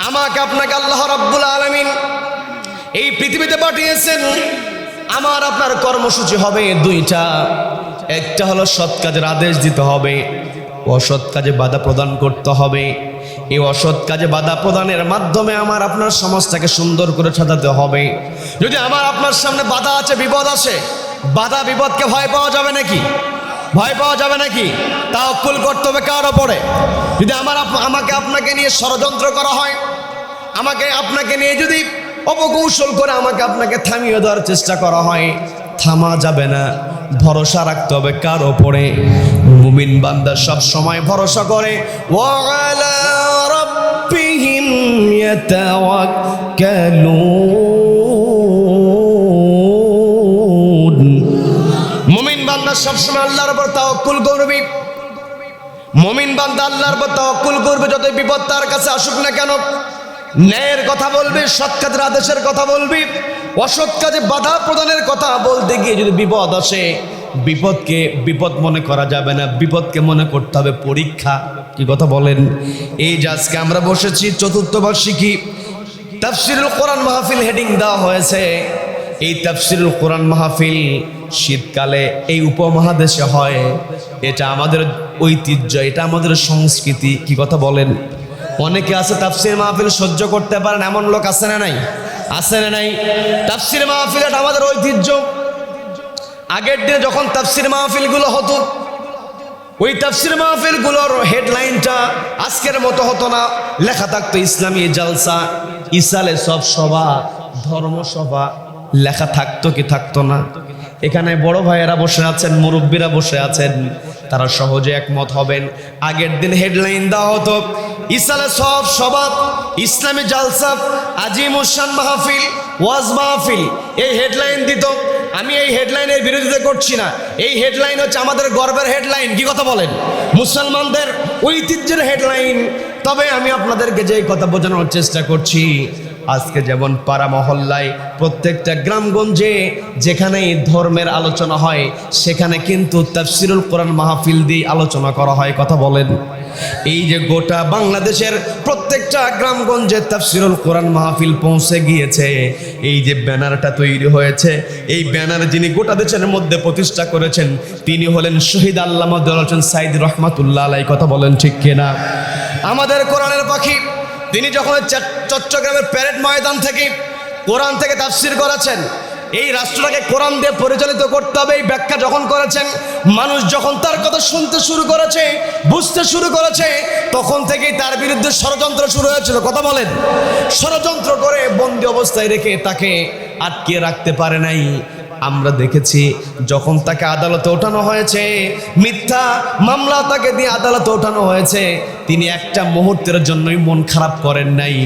আমাকে আপনাকে আল্লাহ রাব্বুল আলামিন এই পৃথিবীতে পাঠিয়েছেন। আমার আপনার কর্মসূচি হবে দুইটা। একটা হলো সৎ কাজের আদেশ দিতে হবে, অসৎ কাজে বাধা প্রদান করতে হবে। এই অসৎ কাজে বাধা প্রদানের মাধ্যমে আমার আপনার সমাজটাকে সুন্দর করে সাজাতে হবে। যদি আমার আপনার সামনে বাধা আছে, বিপদ আছে, বাধা বিপদকে ভয় পাওয়া যাবে নাকি? ভয় পাওয়া যাবে নাকি? তাওয়াক্কুল করতে হবে কার ওপরে? যদি আমাকে আপনাকে নিয়ে ষড়যন্ত্র করা হয়, আমাকে আপনাকে নিয়ে যদি অপকৌশল করে আমাকে আপনাকে থামিয়ে দেওয়ার চেষ্টা করা হয়, থামা যাবে না। ভরসা রাখতে হবে কার ওপরে? মুমিন বান্দা সব সময় ভরসা করে ওয়ালা রাব্বিহিম ইয়াতাওয়াক্কালুন। মুমিন বান্দা সব সময় আল্লাহর উপর তাওয়াক্কুল করবে। মুমিন বান্দা আল্লাহর উপর তাওয়াক্কুল করবে, যতই বিপদ তার কাছে আসুক না কেন। ন্যায়ের কথা বলবে, সৎ কাজের আদেশের কথা বলবি, অসৎ কাজে বাধা প্রদানের কথা বলতে গিয়ে যদি বিপদ আসে, বিপদকে বিপদ মনে করা যাবে না, বিপদকে মনে করতে হবে পরীক্ষা। কি কথা বলেন? এই যে আজকে আমরা বসেছি চতুর্থ বার্ষিকী তাফসিরুল কোরআন মাহফিল হেডিং দেওয়া হয়েছে। এই তাফসিরুল কোরআন মাহফিল শীতকালে এই উপমহাদেশে হয়। এটা আমাদের ঐতিহ্য, এটা আমাদের সংস্কৃতি। কি কথা বলেন? অনেকে আছে তাফসির মাহফিল সহ্য করতে পারেন, এমন লোক আছে না নাই? আছে না নাই? তাফসির মাহফিল এটা আমাদের ঐতিহ্য। আগের দিনে যখন তাফসির মাহফিলগুলো হতো, ওই তাফসির মাহফিলগুলোর হেডলাইনটা আজকের মতো হতো না। লেখা থাকতো ইসলামী জালসা, ইসালে সব সভা, ধর্মসভা। লেখা থাকতো কি থাকতো না? এখানে বড় ভাইয়েরা বসে আছেন, মুরব্বীরা বসে আছেন, তারা সহজে একমত হবেন। আগের দিন হেডলাইন দেওয়া হতো ইসালে সব সভা, ইসলামী জালসা, আজিমুসান মাহফিল, ওয়াজ মাহফিল। এই হেডলাইন দিত। আমি এই হেডলাইনের বিরোধিতা করছি না, এই হেডলাইন হচ্ছে আমাদের গর্বের হেডলাইন। কি কথা বলেন? মুসলমানদের ঐতিহ্যের হেডলাইন। তবে আমি আপনাদেরকে যে কথা বোঝানোর চেষ্টা করছি, আজকে যেমন পাড়া মহল্লায়, প্রত্যেকটা গ্রামগঞ্জে যেখানেই ধর্মের আলোচনা হয়, সেখানে কিন্তু তাফসিরুল কোরআন মাহফিল দিয়ে আলোচনা করা হয়। কথা বলেন? এই যে গোটা বাংলাদেশের প্রত্যেকটা গ্রামগঞ্জে তাফসিরুল কোরআন মাহফিল পৌঁছে গিয়েছে, এই যে ব্যানারটা তৈরি হয়েছে, এই ব্যানার যিনি গোটা দেশের মধ্যে প্রতিষ্ঠা করেছেন, তিনি হলেন শহীদ আল্লামা দেওয়ার হোসেন সাইদি রহমাতুল্লাহ আলাইহি। কথা বলেন ঠিক কিনা? আমাদের কোরআনের পাখি, তিনি যখন চট্টগ্রামের প্যারেড ময়দান থেকে কোরআন থেকে তাফসির করেছেন, এই রাষ্ট্রটাকে কোরআন দিয়ে পরিচালিত করতে হবে, এই ব্যাখ্যা যখন করেছেন, মানুষ যখন তার কথা শুনতে শুরু করেছে, বুঝতে শুরু করেছে, তখন থেকেই তার বিরুদ্ধে ষড়যন্ত্র শুরু হয়েছিল। কথা বলেন? ষড়যন্ত্র করে বন্দি অবস্থায় রেখে তাকে আটকে রাখতে পারে নাই। আমরা দেখেছি যখন তাকে আদালতে ওঠানো হয়েছে, মিথ্যা মামলা তাকে দিয়ে আদালতে ওঠানো হয়েছে, তিনি একটা মুহূর্তের জন্যই মন খারাপ করেন নাই।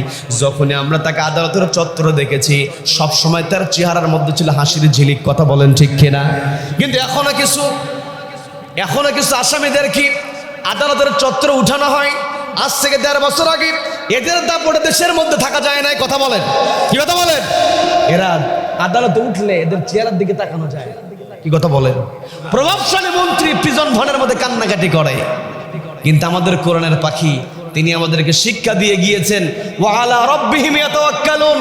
যখনই আমরা তাকে আদালতের চত্বরে দেখেছি, সব সময় তার চেহারার মধ্যে ছিল হাসির ঝিলিক। কথা বলেন ঠিক কিনা? কিন্তু এখনো কিছু আসামিদের কি আদালতের চত্বরে উঠানো হয়। আজ থেকে 1.5 বছর আগে এদের দাপটে দেশের মধ্যে থাকা যায় না। কথা বলেন? কি কথা বলেন? এরা আদালতে উঠলে এদের চেহারার দিকে তাকানো যায়। কি কথা বলেন? প্রভাবশালী মন্ত্রী প্রিজন ভ্যানের মধ্যে কান্নাকাটি করে। কিন্তু আমাদের কোরআনের পাখি, তিনি আমাদেরকে শিক্ষা দিয়ে গিয়েছেন ওয়া আলা রাব্বিহিম ইয়াতাওয়াক্কালুন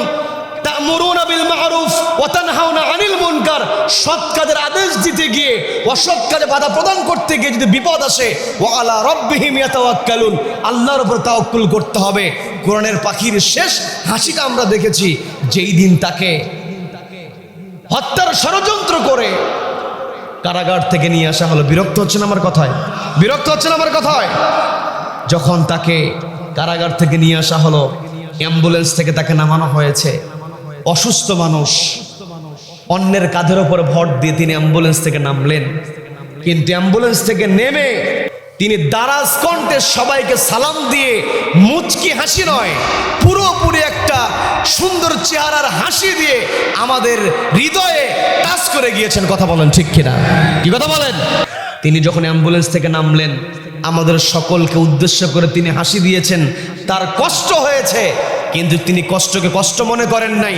তা'মুরুনা বিল মা'রুফ ওয়া তানহাউনা আনিল মুনকার। সৎ কাজের আদেশ দিতে গিয়ে অসৎ কাজে বাধা প্রদান করতে গিয়ে যদি বিপদ আসে, ওয়া আলা রাব্বিহিম ইয়াতাওয়াক্কালুন, আল্লাহর উপর তাওয়াক্কুল করতে হবে। কোরআনের পাখির শেষ হাসিটা আমরা দেখেছি যেই দিন তাকে হত্যার ষড়যন্ত্র করে কারাগার থেকে নিয়ে আসা হলো। বিরক্ত হচ্ছেন আমার কথায়? বিরক্ত হচ্ছেন আমার কথায়? যখন তাকে কারাগার থেকে নিয়ে আসা হলো, অ্যাম্বুলেন্স থেকে তাকে নামানো হয়েছে। অসুস্থ মানুষ, অন্যের কাঁধের ওপরে ভর দিয়ে তিনি অ্যাম্বুলেন্স থেকে নামলেন। কিন্তু অ্যাম্বুলেন্স থেকে নেমে তিনি দারাজ কণ্ঠে সবাইকে সালাম দিয়ে মুচকি হাসি নয়, পুরোপুরি একটা সুন্দর চেহারার হাসি দিয়ে আমাদের হৃদয়ে টাচ করে গিয়েছেন। কথা বলেন ঠিক কিনা? কি কথা বলেন? তিনি যখন অ্যাম্বুলেন্স থেকে নামলেন, আমাদের সকলকে উদ্দেশ্য করে তিনি হাসি দিয়েছেন। তার কষ্ট হয়েছে, কিন্তু তিনি কষ্টকে কষ্ট মনে করেন নাই।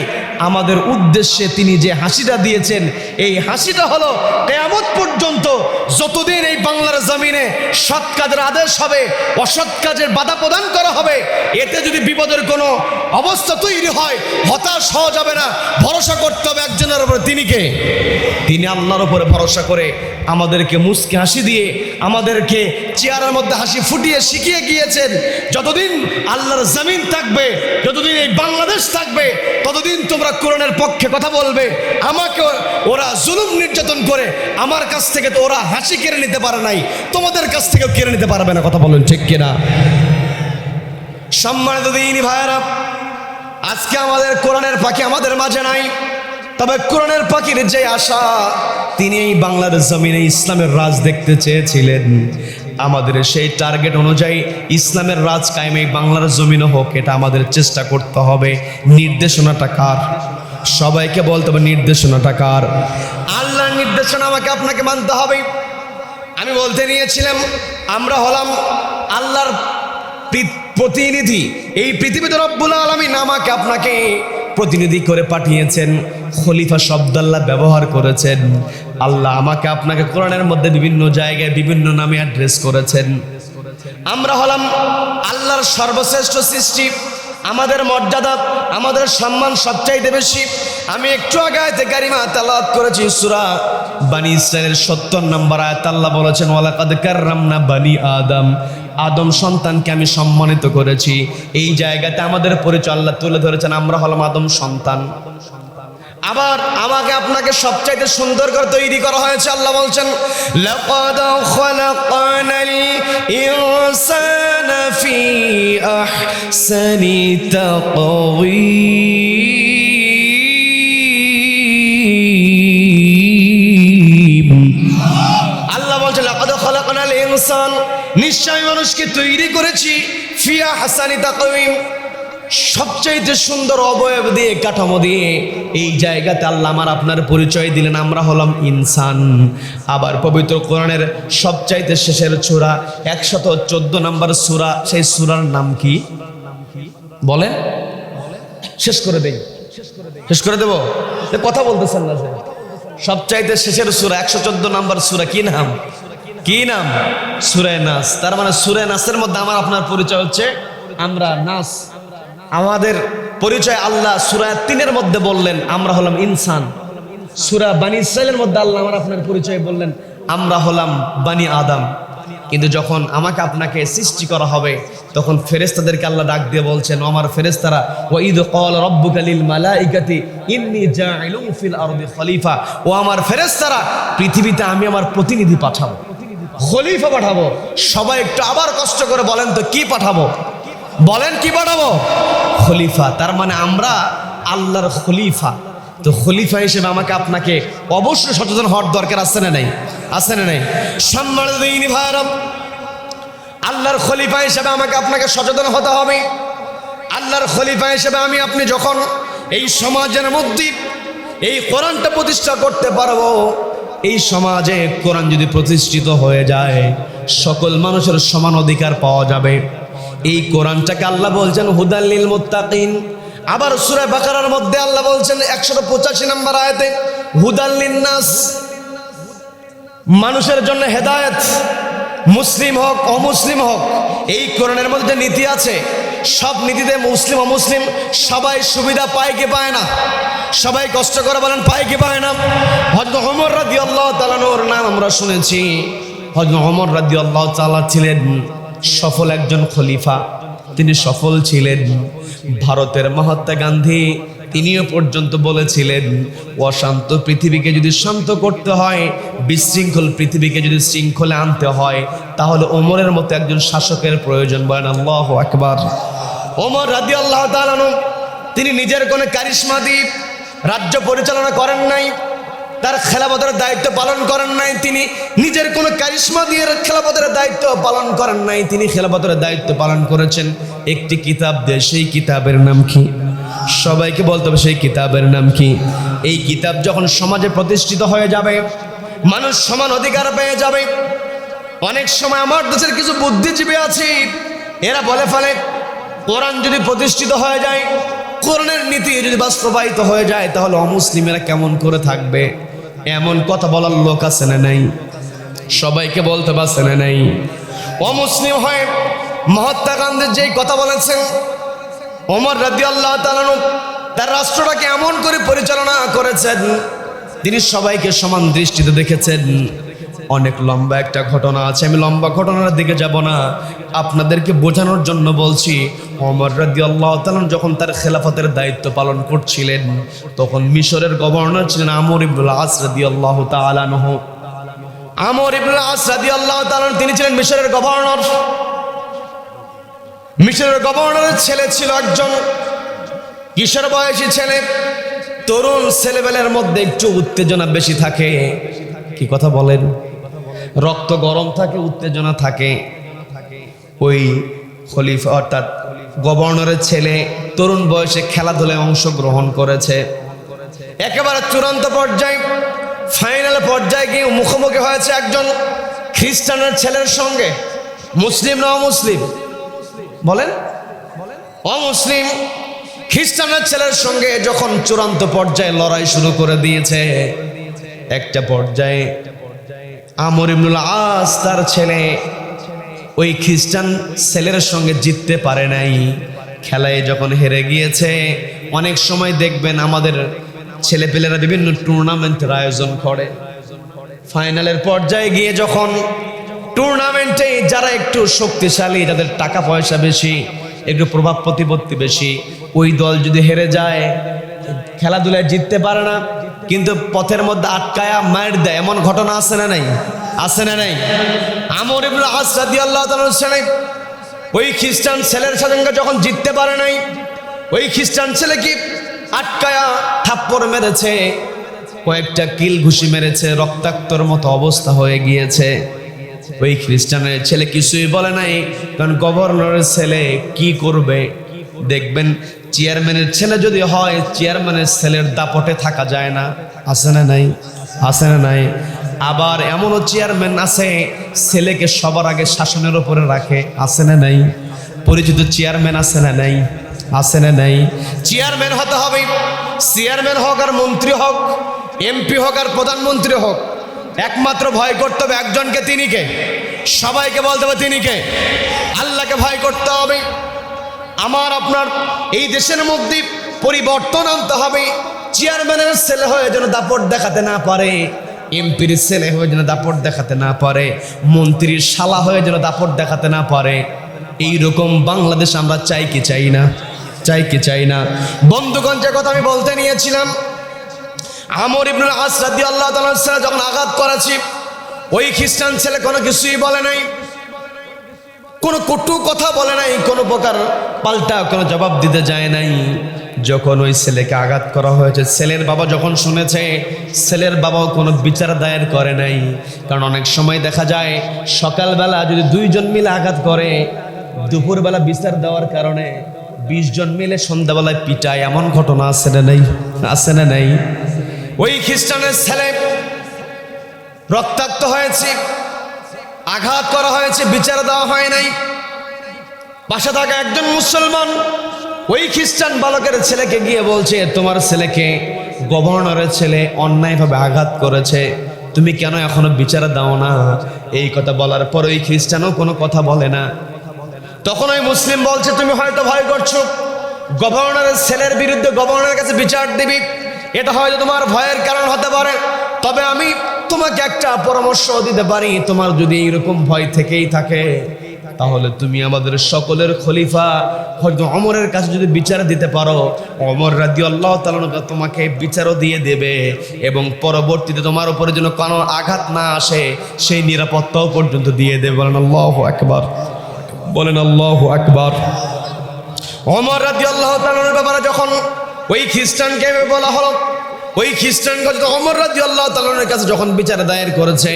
আমাদের উদ্দেশ্যে তিনি যে হাসিটা দিয়েছেন, এই হাসিটা হলো কিয়ামত পর্যন্ত যতদিন এই বাংলার জমিনে সৎ কাজের আদেশ হবে, অসৎ কাজের বাধা প্রদান করা হবে, এতে যদি বিপদের কোনো অবস্থা তৈরি হয়, হতাশ হওয়া যাবে না, ভরসা করতে হবে একজনের উপরে। তিনি কে? তিনি আল্লাহর উপরে ভরসা করে আমাদেরকে মুস্কি হাসি দিয়ে, আমাদেরকে চেয়ারের মধ্যে হাসি ফুটিয়ে শিখিয়ে গিয়েছেন, যতদিন আল্লাহর জমিন থাকবে, যতদিন এই বাংলাদেশ থাকবে, ততদিন তোমরা কোরআনের পক্ষে কথা বলবে। আমাকে ওরা জুলুম নির্যাতন করে আমার কাছ থেকে তো ওরা হাসি কেড়ে নিতে পারে নাই, তোমাদের কাছ থেকেও কেড়ে নিতে পারবে না। কথা বলেন ঠিক কিনা? সম্মানিত দিনী ভাইয়েরা, আজকে আমাদের কোরআনের পাখি আমাদের মাঝে নাই, তবে কোরআনের পাখির যে আশা, তিনি এই বাংলার জমিনে ইসলামের রাজ দেখতে চেয়েছিলেন। আমাদের সেই টার্গেট অনুযায়ী ইসলামের রাজ কায়েম এই বাংলার জমিনে হোক, এটা আমাদের চেষ্টা করতে হবে। নির্দেশনাটা কার? সবাইকে বলতে হবে নির্দেশনাটা কার? আল্লাহর নির্দেশনা আমাকে আপনাকে মানতে হবে। আমি বলতে নিয়েছিলাম, আমরা হলাম আল্লাহর প্রতিনিধি। এই পৃথিবীতে রব্বুল আলামিন আমাকে আপনাকে প্রতিনিধি করে পাঠিয়েছেন। খলিফা শব্দ আল্লাহ ব্যবহার করেছেন। আল্লাহ আমাকে আপনাকে কোরআনের মধ্যে বিভিন্ন জায়গায় বিভিন্ন নামে অ্যাড্রেস করেছেন। আমরা হলাম আল্লাহর সর্বশ্রেষ্ঠ সৃষ্টি। আমাদের মর্যাদা, আমাদের সম্মান সবচাইতে বেশি। আমি একটু আগে আয়াতে কারিমা তেলাওয়াত করেছি, সূরা বানি ইসরাঈলের ৭০ নম্বর আয়াত। আল্লাহ বলেছেন, ওয়ালাকাদ কাররামনা বানি আদম, আদম সন্তানকে আমি সম্মানিত করেছি। এই জায়গাতে আমাদের পরিচয় আল্লাহ তুলে ধরেছেন, আমরা হলাম আদম সন্তান। আবার আমাকে আপনাকে সবচাইতে সুন্দর করে তৈরি করা হয়েছে। আল্লাহ বলছেন, লাকাদ খালাকনাল ইনসানা ফি আহসানি তাকওয়ীম। আল্লাহ বলছেন, লাকাদ খালাকনাল ইনসান, নিশ্চয় মানুষকে তৈরি করেছি ফি আহসানি তাকওয়ীম, সবচাইতে সুন্দর অবয়ব দিয়ে, কাঠামো দিয়ে। এই জায়গাতে আল্লাহ আমার আপনার পরিচয় দিলেন, আমরা হলাম ইনসান। আবার পবিত্র কোরআনের সবচাইতে শেষের সূরা 114 নম্বর সূরা, সেই সূরার নাম কি বলেন? শেষ করে দেই, শেষ করে দেব, কথা বলতেছেন না যে? সবচাইতে শেষের সূরা 114 নম্বর সূরা, কি নাম? কি নাম? সূরা নাস। তার মানে সূরা নাসের মধ্যে আমার আপনার পরিচয় হচ্ছে আমরা নাস। আমাদের পরিচয় আল্লাহ সূরা 3-এর মধ্যে বললেন আমরা হলাম ইনসান। সূরা বানি ইসরাঈলের মধ্যে আল্লাহ আমার আপনার পরিচয় বললেন আমরা হলাম বানি আদম। কিন্তু যখন আমাকে আপনাকে সৃষ্টি করা হবে, তখন ফেরেশতাদেরকে আল্লাহ ডাক দিয়ে বলছেন, আমার ফেরেশতারা, ওয়া ইদ ক্বালা রাব্বুকা লিল মালাইকাতি ইন্নী জাইলুন ফিল আরদি খলিফা, ও আমার ফেরেশতারা, পৃথিবীতে আমি আমার প্রতিনিধি পাঠাবো, খলিফা পাঠাবো। সবাই একটু আবার কষ্ট করে বলেন তো, কি পাঠাবো? বলেন, কি পাঠাবো? খলিফা। তার মানে আমরা আল্লাহর খলিফা। তো খলিফা হিসেবে আমাকে আপনাকে অবশ্যই সচেতন হওয়ার দরকার আছে না নাই? আছে না নাই? সম্মানিত দিনী ভাইরা, আল্লাহর খলিফা হিসেবে আমাকে আপনাকে সচেতন হতে হবে। আল্লাহর খলিফা হিসেবে আমি আপনি যখন এই সমাজের মধ্যে এই কোরআনটা প্রতিষ্ঠা করতে পারবো, এই সমাজে কোরআন যদি প্রতিষ্ঠিত হয়ে যায়, সকল মানুষের সমান অধিকার পাওয়া যাবে। এই কোরআনটাকে আল্লাহ বলছেন হুদাল লিল মুত্তাকিন। আবার সূরা বাকারার মধ্যে আল্লাহ বলছেন 185 নম্বর আয়াতে, হুদাল লিন্নাস, মানুষের জন্য হেদায়েত। মুসলিম হোক অমুসলিম হোক, এই কোরআনের মধ্যে নীতি আছে। সব নীতিতে মুসলিম অমুসলিম সবাই সুবিধা পায় কি পায় না? সবাই কষ্ট করে বলেন, পায় কি পায় না? হযরত ওমর রাদিয়াল্লাহু তাআলা নূর নাম আমরা শুনেছি। হযরত ওমর রাদিয়াল্লাহু তাআলা ছিলেন সফল একজন খলিফা। তিনি সফল ছিলেন। ভারতের মহাত্মা গান্ধী তিনিও পর্যন্ত বলেছিলেন, অশান্ত পৃথিবীকে যদি শান্ত করতে হয়, বিশৃঙ্খল পৃথিবীকে যদি শৃঙ্খলে আনতে হয়, তাহলে ওমরের মতো একজন শাসকের প্রয়োজন। বলেন আল্লাহু আকবার। ওমর রাদিয়াল্লাহু তাআলা আনহু, তিনি নিজের কোনো কারিশমা দিয়ে রাজ্য পরিচালনা করেন নাই, তার খেলাফতের দায়িত্ব পালন করেন নাই। তিনি নিজের কোনো কারিশমা দিয়ে খেলাফতের দায়িত্ব পালন করেন নাই। তিনি খেলাফতের দায়িত্ব পালন করেছেন একটি কিতাব দিয়ে। সেই কিতাবের নাম কি? সবাইকে বলতে হবে, সেই কিতাবের নাম কি? এই কিতাব যখন সমাজে প্রতিষ্ঠিত হয়ে যাবে, মানুষ সমান অধিকার পেয়ে যাবে। অনেক সময় আমার দেশের কিছু বুদ্ধিজীবী আছে, এরা বলে ফেলে কোরআন যদি প্রতিষ্ঠিত হয়ে যায়, কোরআনের নীতি যদি বাস্তবায়িত হয়ে যায়, তাহলে অমুসলিমেরা কেমন করে থাকবে? এমন কথা বলার লোক আছে না নাই? সবাইকে বলতে পারছে না নাই? অমুসলিম হয়ে মহাত্মা গান্ধী যেই কথা বলেছেন, ওমর রাদিয়াল্লাহু তাআলা তার রাষ্ট্রটাকে এমন করে পরিচালনা করেছেন, তিনি সবাইকে সমান দৃষ্টিতে দেখেছেন। অনেক লম্বা একটা ঘটনা আছে, আমি লম্বা ঘটনার দিকে যাব না, আপনাদেরকে বোঝানোর জন্য বলছি। ওমর রাদিয়াল্লাহু তাআলা যখন তার খেলাফতের দায়িত্ব পালন করছিলেন, তখন মিশরের গভর্নর ছিলেন আমর ইবনুল আস রাদিয়াল্লাহু তাআলা আনহু। আমর ইবনুল আস রাদিয়াল্লাহু তাআলা তিনি ছিলেন মিশরের গভর্নর। মিশরের গভর্নরের ছেলে ছিল একজন কিশোর বয়সী ছেলে। তরুণ ছেলেবেলার মধ্যে একটু উত্তেজনা বেশি থাকে। কি কথা বলেন? রক্ত গরম থাকে, উত্তেজনা থাকে। ওই খলিফা অর্থাৎ গভর্নরের ছেলে তরুণ বয়সে খেলাধুলায় অংশগ্রহণ করেছে। একেবারে চূড়ান্ত পর্যায়ে, ফাইনাল পর্যায়ে গিয়ে মুখোমুখি হয়েছে একজন খ্রিস্টানের ছেলের সঙ্গে। মুসলিম না অমুসলিম? বলেন। অমুসলিম খ্রিস্টানের ছেলের সঙ্গে যখন চূড়ান্ত পর্যায়ে লড়াই শুরু করে দিয়েছে, একটা পর্যায়ে আমর ইবনুল আস তার ছেলে ওই খ্রিস্টান ছেলের সঙ্গে জিততে পারে নাই। খেলায় যখন হেরে গিয়েছে, অনেক সময় দেখবেন আমাদের ছেলেপেলেরা বিভিন্ন টুর্নামেন্টের আয়োজন করে। ফাইনালের পর্যায়ে গিয়ে যখন টুর্নামেন্টে যারা একটু শক্তিশালী, যাদের টাকা পয়সা বেশি, একটু প্রভাব প্রতিপত্তি বেশি, ওই দল যদি হেরে যায়, খেলাধুলায় জিততে পারে না, কিন্তু পথের মধ্যে আটকায়া মার দেয়, এমন ঘটনা আছে না নাই? আছে না নাই? আমর ইবনুল আস রাদিয়াল্লাহু তাআলার ছেলে ওই খ্রিস্টান ছেলের সঙ্গে যখন জিততে পারে নাই, ওই খ্রিস্টান ছেলে কি আটকায়া থাপ্পড় মেরেছে, কয়েকটা কিল ঘুষি মেরেছে, রক্তাক্তর মতো অবস্থা হয়ে গিয়েছে। ওই খ্রিস্টানের ছেলে কিছুই বলে নাই, কারণ গভর্নরের ছেলে কি করবে? দেখবেন চেয়ারম্যানের ছেলে যদি হয়, চেয়ারম্যানের ছেলের দাপটে থাকা যায় না। আছে না নাই? আছে না নাই? আবার এমনও চেয়ারম্যান আছে, ছেলেকে সবার আগে শাসনের উপরে রাখে। আছে না নাই? পরিচিত চেয়ারম্যান আছে না নাই? আছে না নাই? চেয়ারম্যান হতে হবে, চেয়ারম্যান হোক আর মন্ত্রী হোক, এমপি হোক আর প্রধানমন্ত্রী হোক, একমাত্র ভয় করতে হবে একজনকে। তিনি কে? সবাইকে বলতে হবে তিনি কে? আল্লাহকে ভয় করতে হবে। আমার আপনার এই দেশের মধ্যে পরিবর্তন আনতে হবে। চেয়ারম্যানের ছেলে হয়ে যেন দাপট দেখাতে না পারে, এমপির ছেলে হয়ে যেন দাপট দেখাতে না পারে, মন্ত্রীর শালা হয়ে যেন দাপট দেখাতে না পারে। এইরকম বাংলাদেশ আমরা চাই কি চাই না? চাই কি চাই না? বন্ধুগণ, যে কথা আমি বলতে নিয়েছিলাম, আমর ইবনুল আস রাদিয়াল্লাহু তাআলা যখন আঘাত করেছি, ওই খ্রিস্টান ছেলে কোনো কিছুই বলে নাই, কোনো কটু কথা বলে নাই, কোনো প্রকার পাল্টা কোনো জবাব দিতে যায় নাই। যখন ওই ছেলেকে আঘাত করা হয়েছে, ছেলের বাবা যখন শুনেছে, ছেলের বাবাও কোনো বিচার দায়ের করে নাই। কারণ অনেক সময় দেখা যায় সকালবেলা যদি 2 জন মিলে আঘাত করে, দুপুরবেলা বিচার দেওয়ার কারণে 20 জন মিলে সন্ধ্যাবেলায় পিটায়। এমন ঘটনা আছে না নাই? আছে না নাই? ওই খ্রিস্টানের ছেলে রক্তাক্ত হয়েছে, আঘাত করা হয়েছে, বিচার দেওয়া হয় নাই। পাশে থাকা একজন মুসলমান ওই খ্রিস্টান বালকের ছেলেকে গিয়ে বলছে, তোমার ছেলেকে গভর্নরের ছেলে অন্যায়ভাবে আঘাত করেছে, তুমি কেন এখনো বিচার দাও না? এই কথা বলার পর ওই খ্রিস্টানও কোনো কথা বলে না। তখন ওই মুসলিম বলছে, তুমি হয়তো ভয় করছো গভর্নরের ছেলের বিরুদ্ধে গভর্নরের কাছে বিচার দিবি, এটা হয়তো তোমার ভয়ের কারণ হতে পারে। তবে আমি তোমাকে একটা পরামর্শ দিতে পারি, তোমার যদি এইরকম ভয় থেকেই থাকে, তাহলে তুমি আমাদের সকলের খলিফা হয়তো ওমরের কাছে যদি বিচার দিতে পারো, ওমর রাদিয়াল্লাহু তাআলা তোমাকে বিচারও দিয়ে দেবে, এবং পরবর্তীতে তোমার উপরে যেন কোনো আঘাত না আসে সেই নিরাপত্তাও পর্যন্ত দিয়ে দেবে। বলেন আল্লাহু আকবার, বলেন আল্লাহু আকবার। ওমর রাদিয়াল্লাহু তাআলার ব্যাপারে যখন ওই খ্রিস্টানকে বলা হলো, ওই খ্রিস্টান ওমর রাদিয়াল্লাহু তাআলার কাছে যখন বিচার দায়ের করেছে,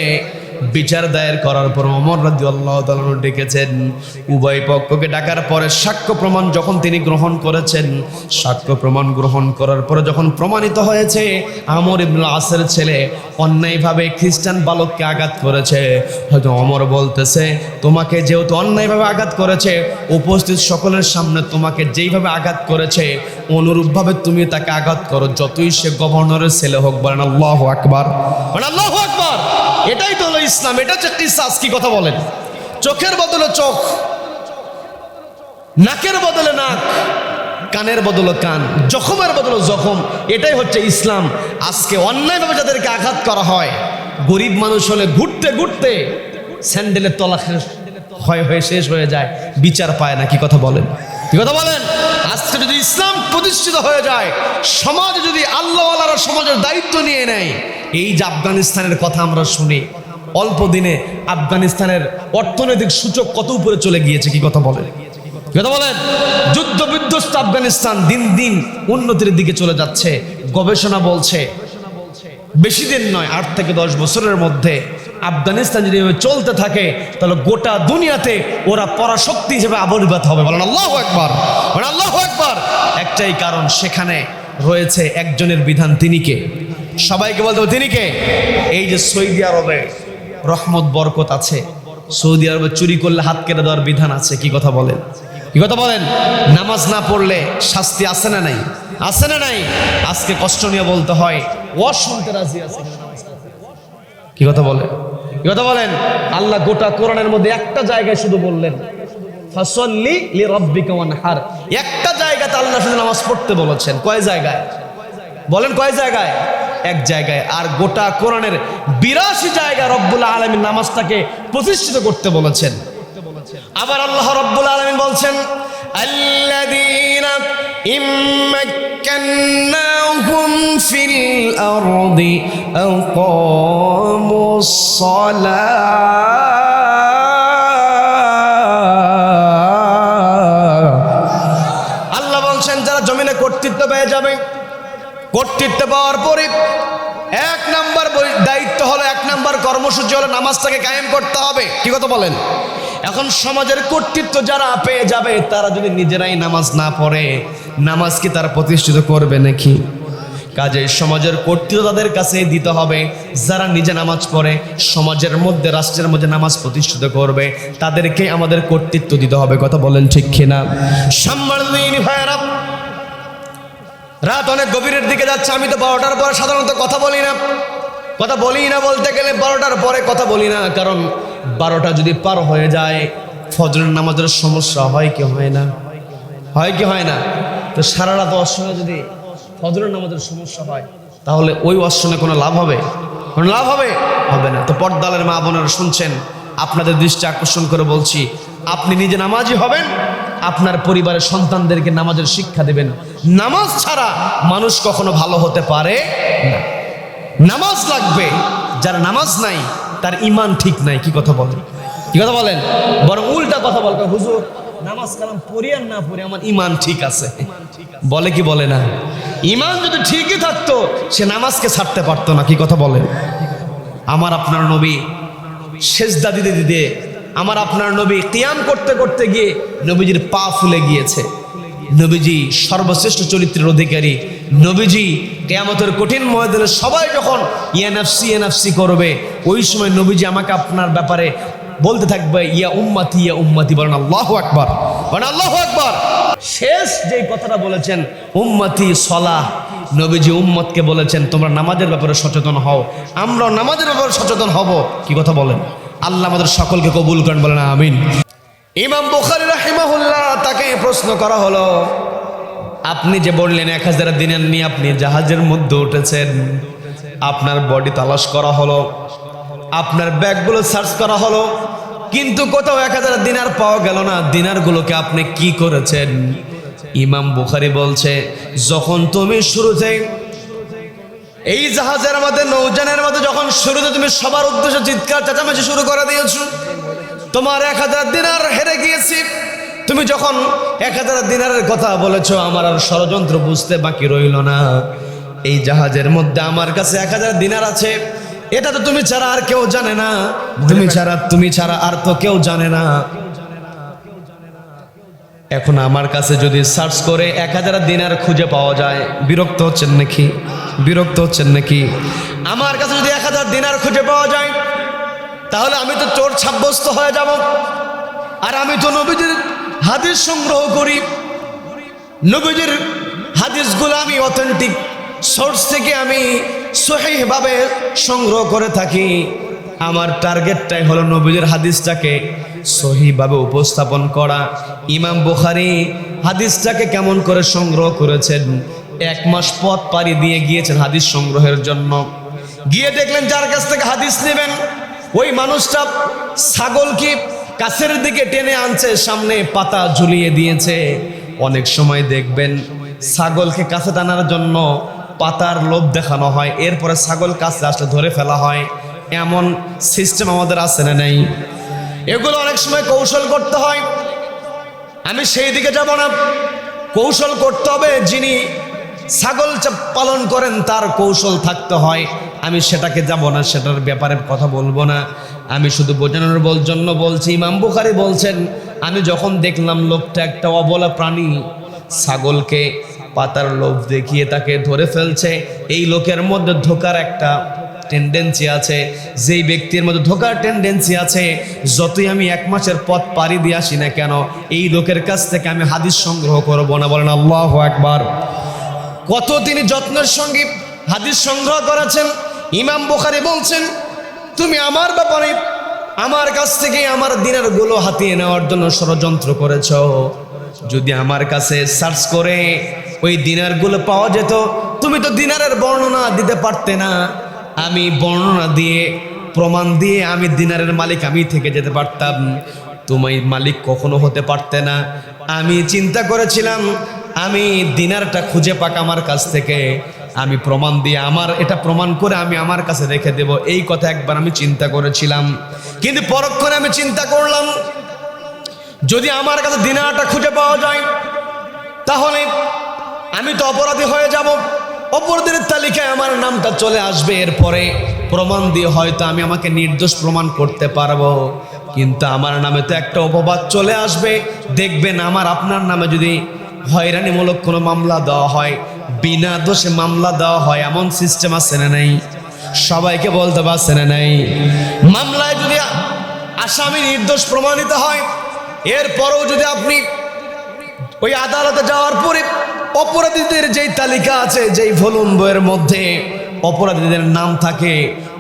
বিচার দায়ের করার পর ওমর রাদিয়াল্লাহু তাআলা ডেকেছেন। উভয় পক্ষকে ডাকার পরে সাক্ষ্য প্রমাণ যখন তিনি গ্রহণ করেছেন, সাক্ষ্য প্রমাণ গ্রহণ করার পরে যখন প্রমাণিত হয়েছে আমর ইবনুল আসের ছেলে অন্যায়ভাবে খ্রিস্টান বালককে আঘাত করেছে, হয়তো ওমর বলতেছে তোমাকে যেহেতু অন্যায়ভাবে আঘাত করেছে, উপস্থিত সকলের সামনে তোমাকে যেইভাবে আঘাত করেছে অনুরূপভাবে তুমি তাকে আঘাত করো, যতই সে গভর্নরের ছেলে হোক। বলেন আল্লাহু আকবার, বলেন আল্লাহু আকবার। এটাই তো হলো ইসলাম, এটা হচ্ছে কিসাস। কি কথা বলেন? চোখের বদলে চোখ, নাকের বদলে নাক, কানের বদলে কান, জখমের বদলে জখম, এটাই হচ্ছে ইসলাম। আজকে অন্যায়ভাবে যাদেরকে আঘাত করা হয়, গরিব মানুষ হলে ঘুরতে ঘুরতে স্যান্ডেলের তলা হয়ে শেষ হয়ে যায়, বিচার পায় না। কি কথা বলেন? কি কথা বলেন? আজকে যদি ইসলাম প্রতিষ্ঠিত হয়ে যায়, সমাজে যদি আল্লাহওয়ালারা সমাজের দায়িত্ব নিয়ে নেয়, এই যে আফগানিস্তানের কথা আমরা শুনি, অল্প দিনে আফগানিস্তানের অর্থনৈতিক সূচক কত উপরে চলে গিয়েছে। কি কথা বলেন? কি কথা বলেন? যুদ্ধ বিধ্বস্ত আফগানিস্তান দিন দিন উন্নতির দিকে চলে যাচ্ছে। গবেষণা বলছে বেশি দিন নয়, 8 থেকে 10 বছরের মধ্যে আফগানিস্তান যদি এভাবে চলতে থাকে তাহলে গোটা দুনিয়াতে ওরা পরাশক্তি হিসেবে আবির্ভূত হবে। বলেন আল্লাহু আকবার, বলেন আল্লাহু আকবার। একটাই কারণ, সেখানে রয়েছে একজনের বিধান। তিনি কে? সবাইকে বলতে হবে তিনি কে? এই যে সৌদি আরবে রহমত বরকত আছে, সৌদি আরবে চুরি করলে হাত কেটে দেওয়ার বিধান আছে। কি কথা বলেন? কি কথা বলেন? নামাজ না পড়লে শাস্তি আছে না নাই? আছে না নাই? আজকে কষ্ট নিয়ে বলতে হয়, ওয়াজ শুনতে রাজি আছে। কি কথা বলেন? কি কথা বলেন? আল্লাহ গোটা কোরআনের মধ্যে একটা জায়গায় শুধু বললেন ফাসল্লি লিরাব্বিকা ওয়ানহার। একটা জায়গাতে আল্লাহ শুধু নামাজ পড়তে বলেছেন। কয় জায়গায় বলেন? কয় জায়গায়? এক জায়গায়। আর গোটা কোরআনের 82 জায়গায় রব্বুল আলামিন নামাজটাকে প্রতিষ্ঠিত করতে বলেছেন। আবার আল্লাহ রব্বুল আলামিন বলছেন আল্লাযীনা ইম্মাক্কান্নাহুম ফিল আরদি আকামুস সালাহ। আল্লাহ বলছেন যারা জমিনে কর্তৃত্ব পেয়ে যাবে, কর্তৃত্ব পাওয়ার পরে 1 নাম্বার দায়িত্ব হলো, 1 নাম্বার কর্মসূচি হলো নামাজটাকে কায়েম করতে হবে। কি কথা বলেন? এখন সমাজের কর্তৃত্ব যারা পেয়ে যাবে, তারা যদি নিজেরাই নামাজ না পড়ে, নামাজ কি তারা প্রতিষ্ঠিত করবে নাকি? কাজেই সমাজের কর্তৃত্ব তাদের কাছে দিতে হবে। যারা নিজে নামাজ পড়ে, সমাজের মধ্যে রাষ্ট্রের মধ্যে নামাজ প্রতিষ্ঠিত করবে, তাদেরকে আমাদের কর্তৃত্ব দিতে হবে। কথা বলেন ঠিক কিনা? সম্মানিত ভাইয়েরা, রাত অনেক গভীরের দিকে যাচ্ছে। আমি তো 12টার পরে সাধারণত কথা বলি না। কথা বলি না বলতে গেলে 12টার পরে কথা বলি না, কারণ 12টা যদি পার হয়ে যায় ফজরের নামাজের সমস্যা হয় কি হয় না? হয় কি হয় না? তো সারা রাত অসময়ে যদি ফজরের নামাজের সমস্যা হয়, তাহলে ওই অসময়ে কোনো লাভ হবে? কোনো লাভ হবে? হবে না। তো পর্দালের মা বোনেরা শুনছেন, আপনাদের দৃষ্টি আকর্ষণ করে বলছি, আপনি নিজে নামাজি হবেন, আপনার পরিবারের সন্তানদেরকে নামাজের শিক্ষা দেবেন। নামাজ ছাড়া মানুষ কখনো ভালো হতে পারে না। নামাজ লাগবে। যার নামাজ নাই তার ঈমান ঠিক নাই। কি কথা বলেন? কি কথা বলেন? বরং উল্টা কথা বলবে, হুজুর নামাজ কালাম পড়ি আর না পড়ি আমার ঈমান ঠিক আছে। বলে কি বলে না? ঈমান যদি ঠিকই থাকতো সে নামাজকে ছাড়তে পারতো না। কি কথা বলেন? আমার আপনার নবী সেজদা দিতে দিতে, আমার আপনার নবী কিয়াম করতে করতে গিয়ে নবীজির পা ফুলে গিয়েছে। নবীজি সর্বশ্রেষ্ঠ চরিত্রের অধিকারী। নবীজি কিয়ামতের কঠিন ময়দানে সবাই যখন ইয়া নাফসি ইয়া নাফসি করবে, ওই সময় নবীজি আমাকে আপনার ব্যাপারে বলতে থাকবে ইয়া উম্মতি ইয়া উম্মতি। বলেন আল্লাহু আকবার, বলেন আল্লাহু আকবার। শেষ যেই কথাটা বলেছেন উম্মতি সলাহ, নবীজি উম্মতকে বলেছেন তোমরা নামাজের ব্যাপারে সচেতন হও। আমরা নামাজের ব্যাপারে সচেতন হব। কি কথা বলেন? আল্লাহ আমাদের সকলকে কবুল করেন, বলেন আমিন। ইমাম বুখারী রাহিমাহুল্লাহ, তাকে প্রশ্ন করা হলো, আপনি যে বললেন 1000 দিনার নিয়ে আপনি জাহাজের মধ্যে উঠেছেন, আপনার বডি তালাশ করা হলো, আপনার ব্যাগগুলো সার্চ করা হলো, কিন্তু কোথাও 1000 দিনার পাওয়া গেল না। দিনারগুলোকে আপনি কি করেছেন? ইমাম বুখারী বলছে, যখন তুমি শুরুতে এই জাহাজের মধ্যে, নৌযানের মধ্যে যখন শুরুতে তুমি সবার উদ্দেশ্যে চিৎকার চেঁচামেচি শুরু করে দিয়েছো, তোমার 1000 দিনার হেরে গিয়েছি। তুমি যখন 1000 দিনারের কথা বলেছো, আমার আর ষড়যন্ত্র বুঝতে বাকি রইল না। এই জাহাজের মধ্যে আমার কাছে 1000 দিনার আছে, এটা তো তুমি ছাড়া আর কেউ জানে না, তুমি ছাড়া আর তো কেউ জানে না। এখন আমার কাছে যদি সার্চ করে 1000 দিনার খুঁজে পাওয়া যায়, বিরক্ত হচ্ছেন নাকি? আমার কাছে যদি 1000 দিনার খুঁজে পাওয়া যায়, তাহলে আমি তো চোর সাব্যস্ত হয়ে যাব। আর আমি তো নবীজির হাদিস সংগ্রহ করি, নবীজির হাদিসগুলো আমি অথেন্টিক সোর্স থেকে আমি সহিহভাবে সংগ্রহ করে থাকি। আমার টার্গেটটাই হলো নবীজির হাদিসটাকে সহিভাবে উপস্থাপন করা। ইমাম বুখারী হাদিসটাকে কেমন করে সংগ্রহ করেছেন, 1 মাস পথ পাড়ি দিয়ে গিয়েছেন হাদিস সংগ্রহের জন্য। গিয়ে দেখলেন যার কাছ থেকে হাদিস নেবেন ওই মানুষটা ছাগলকে কাছের দিকে টেনে আনছে, সামনে পাতা ঝুলিয়ে দিয়েছে। অনেক সময় দেখবেন ছাগলকে কাছে টানার জন্য পাতার লোভ দেখানো হয়, এরপরে ছাগল কাছে আসলে ধরে ফেলা হয়। এমন সিস্টেম আমাদের আছে না নেই? এগুলো অনেক সময় কৌশল করতে হয়। আমি সেই দিকে যাব না। কৌশল করতে হবে, যিনি ছাগল পালন করেন তার কৌশল থাকতে হয়। আমি সেটাকে যাব না, সেটার ব্যাপারে কথা বলবো না। আমি শুধু বোঝানোর জন্য বলছি। ইমাম বুখারী বলছেন, আমি যখন দেখলাম লোকটা একটা অবলা প্রাণী ছাগলকে পাতার লোভ দেখিয়ে তাকে ধরে ফেলছে, এই লোকের মধ্যে ধোকার একটা টেন্ডেন্সি আছে। যেই ব্যক্তির মধ্যে ধোকার টেন্ডেন্সি আছে, যতই আমি 1 মাসের পথ পাড়ি দিয়ে আসি না কেন, এই লোকের কাছ থেকে আমি হাদিস সংগ্রহ করব না। বলেন আল্লাহু আকবার। কত তিনি যত্নের সঙ্গে হাদিস সংগ্রহ করেছেন। ইমাম বুখারী বলছেন, তুমি আমার ব্যাপারে আমার কাছ থেকে আমার দিনারগুলো হাতিয়ে নেওয়ার জন্য ষড়যন্ত্র করেছ। যদি আমার কাছে সার্চ করে ওই দিনারগুলো পাওয়া যেত, তুমি তো দিনারের বর্ণনা দিতে পারতে না। আমি বর্ণনা দিয়ে প্রমাণ দিয়ে আমি দিনারের মালিক আমি থেকে যেতে পারতাম, তুমি মালিক কখনো হতে পারতে না। আমি চিন্তা করেছিলাম আমি দিনারটা খুঁজে পাক আমার কাছ থেকে, আমি প্রমাণ দিয়ে আমার এটা প্রমাণ করে আমি আমার কাছে রেখে দেব, এই কথা একবার আমি চিন্তা করেছিলাম। কিন্তু পরক্ষণে আমি চিন্তা করলাম, যদি আমার কাছে দিনারটা খুঁজে পাওয়া যায় তাহলে আমি তো অপরাধী হয়ে যাব, অপরাধীর তালিকায় আমার নামটা চলে আসবে। এরপরে প্রমাণ দিয়ে হয়তো আমি আমাকে নির্দোষ প্রমাণ করতে পারবো, কিন্তু আমার নামে তো একটা অপবাদ চলে আসবে। দেখবেন আমার আপনার নামে যদি হয়রানিমূলক কোনো মামলা দেওয়া হয়, বিনা দোষে মামলা দেওয়া হয়, এমন সিস্টেম আছে না নাই? সবাইকে বলতে পারছে না নাই? মামলায় যদি আসামি নির্দোষ প্রমাণিত হয়, এরপরেও যদি আপনি ওই আদালতে যাওয়ার পরে অপরাধীদের যেই তালিকা আছে, যেই ভলুম বইয়ের মধ্যে অপরাধীদের নাম থাকে,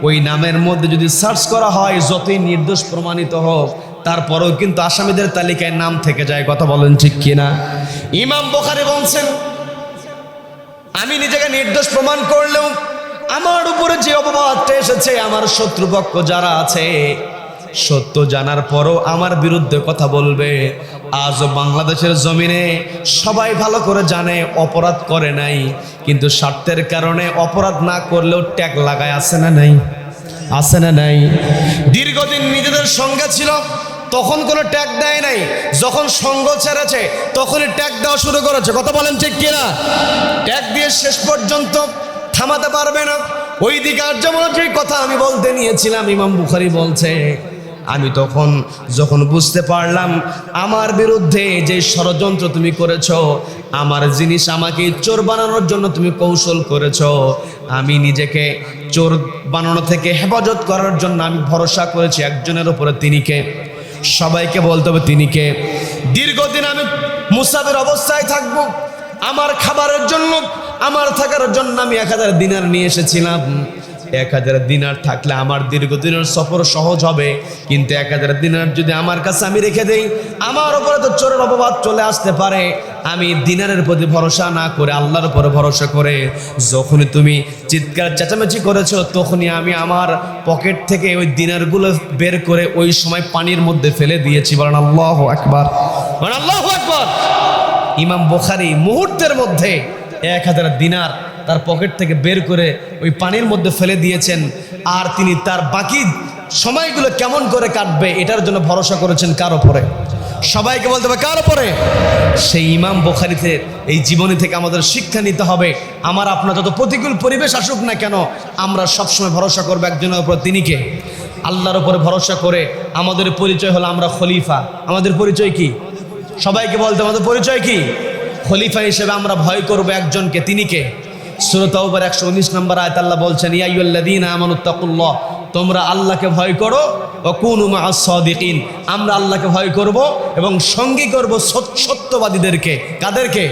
ওই নামের মধ্যে যদি সার্চ করা হয়, যতই নির্দোষ প্রমাণিত হোক তারপরেও কিন্তু আসামিদের তালিকায় নাম থেকে যায়। কথা বলেন ঠিক কিনা? ইমাম বুখারী বলছেন, আমি নিজেকে নির্দোষ প্রমাণ করলেও আমার উপরে যে অপবাদটা এসেছে, আমার শত্রুপক্ষ যারা আছে সত্য জানার পরও আমার বিরুদ্ধে কথা বলবে। আজ বাংলাদেশের জমিনে সবাই ভালো করে জানে অপরাধ করে নাই, কিন্তু স্বার্থের কারণে অপরাধ না করলেও ট্যাগ লাগায়, আছে না নাই? আছে না নাই? দীর্ঘদিন নিজেদের সঙ্গে ছিল, তখন কোনো ট্যাগ দেয় নাই। যখন সঙ্গ ছেড়েছে তখনই ট্যাগ দেওয়া শুরু করেছে। কথা বলেন ঠিক কিনা? ট্যাগ দিয়ে শেষ পর্যন্ত থামাতে পারবে না। ওই দিকে আর যেমন কথা আমি বলতে নিয়েছিলাম, ইমাম বুখারী বলছে, আমি তখন যখন বুঝতে পারলাম আমার বিরুদ্ধে যে ষড়যন্ত্র তুমি করেছ, আমার জিনিস আমাকে চোর বানানোর জন্য তুমি কৌশল করেছ, আমি নিজেকে চোর বানানো থেকে হেফাজত করার জন্য আমি ভরসা করেছি একজনের উপরে। তিনি কে? সবাইকে বলতে হবে তিনি কে? দীর্ঘদিন আমি মুসাফির অবস্থায় থাকবো, আমার খাবারের জন্য আমার থাকার জন্য আমি 1000 দিনার নিয়ে এসেছিলাম। 1000 দিনার থাকলে আমার দীর্ঘদিনের সফর সহজ হবে, কিন্তু 1000 দিনার যদি আমার কাছে আমি রেখে দেই, আমার উপরে তো চোরের অপবাদ চলে আসতে পারে। আমি দিনারের প্রতি ভরসা না করে আল্লাহর উপরে ভরসা করে যখনই তুমি চিৎকার চেঁচামেচি করেছো, তখনই আমি আমার পকেট থেকে ওই দিনারগুলো বের করে ওই সময় পানির মধ্যে ফেলে দিয়েছি। বলেন আল্লাহু আকবার, বলেন আল্লাহু আকবার। ইমাম বুখারী মুহূর্তের মধ্যে 1000 দিনার তার পকেট থেকে বের করে ওই পানির মধ্যে ফেলে দিয়েছেন। আর তিনি তার বাকি সময়গুলো কেমন করে কাটবে এটার জন্য ভরসা করেছেন কার উপরে? সবাইকে বলতে হবে কার উপরে? সেই ইমাম বুখারীতে এই জীবনী থেকে আমাদের শিক্ষা নিতে হবে। আমার আপনার যত প্রতিকূল পরিবেশ আসুক না কেন, আমরা সবসময় ভরসা করবো একজনের উপর, তিনি কে? আল্লাহর উপরে ভরসা করে। আমাদের পরিচয় হলো আমরা খলিফা। আমাদের পরিচয় কি? সবাইকে বলতে আমাদের পরিচয় কি? খলিফা হিসেবে আমরা ভয় করব একজনকে, তিনি কে? সূরা তাওবার 119 নম্বর আয়াত আল্লাহ বলছেন, ইয়া আইয়ুহাল্লাযীনা আমানুত্তাকুল্লাহ, তোমরা আল্লাহকে ভয় করো, ওয়া কুনু মা'আস সাদিকিন, আমরা আল্লাহকে ভয় করব এবং সঙ্গী করব সত্যবাদীদেরকে। কাদেরকে?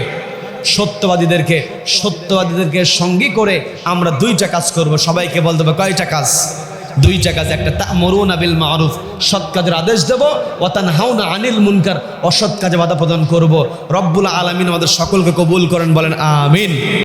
সত্যবাদীদেরকে। সত্যবাদীদেরকে সঙ্গী করে আমরা দুইটা কাজ করব। সবাইকে বলতে হবে কয়টা কাজ? দুইটা কাজ। একটা তা'মুরুনা বিল মা'রুফ, সৎ কাজের আদেশ দেব, ওয়া তানহাউনা আনিল মুনকার, অসৎ কাজে বাধা প্রদান করব। রব্বুল আলামিন আমাদের সকলকে কবুল করেন, বলেন আমিন।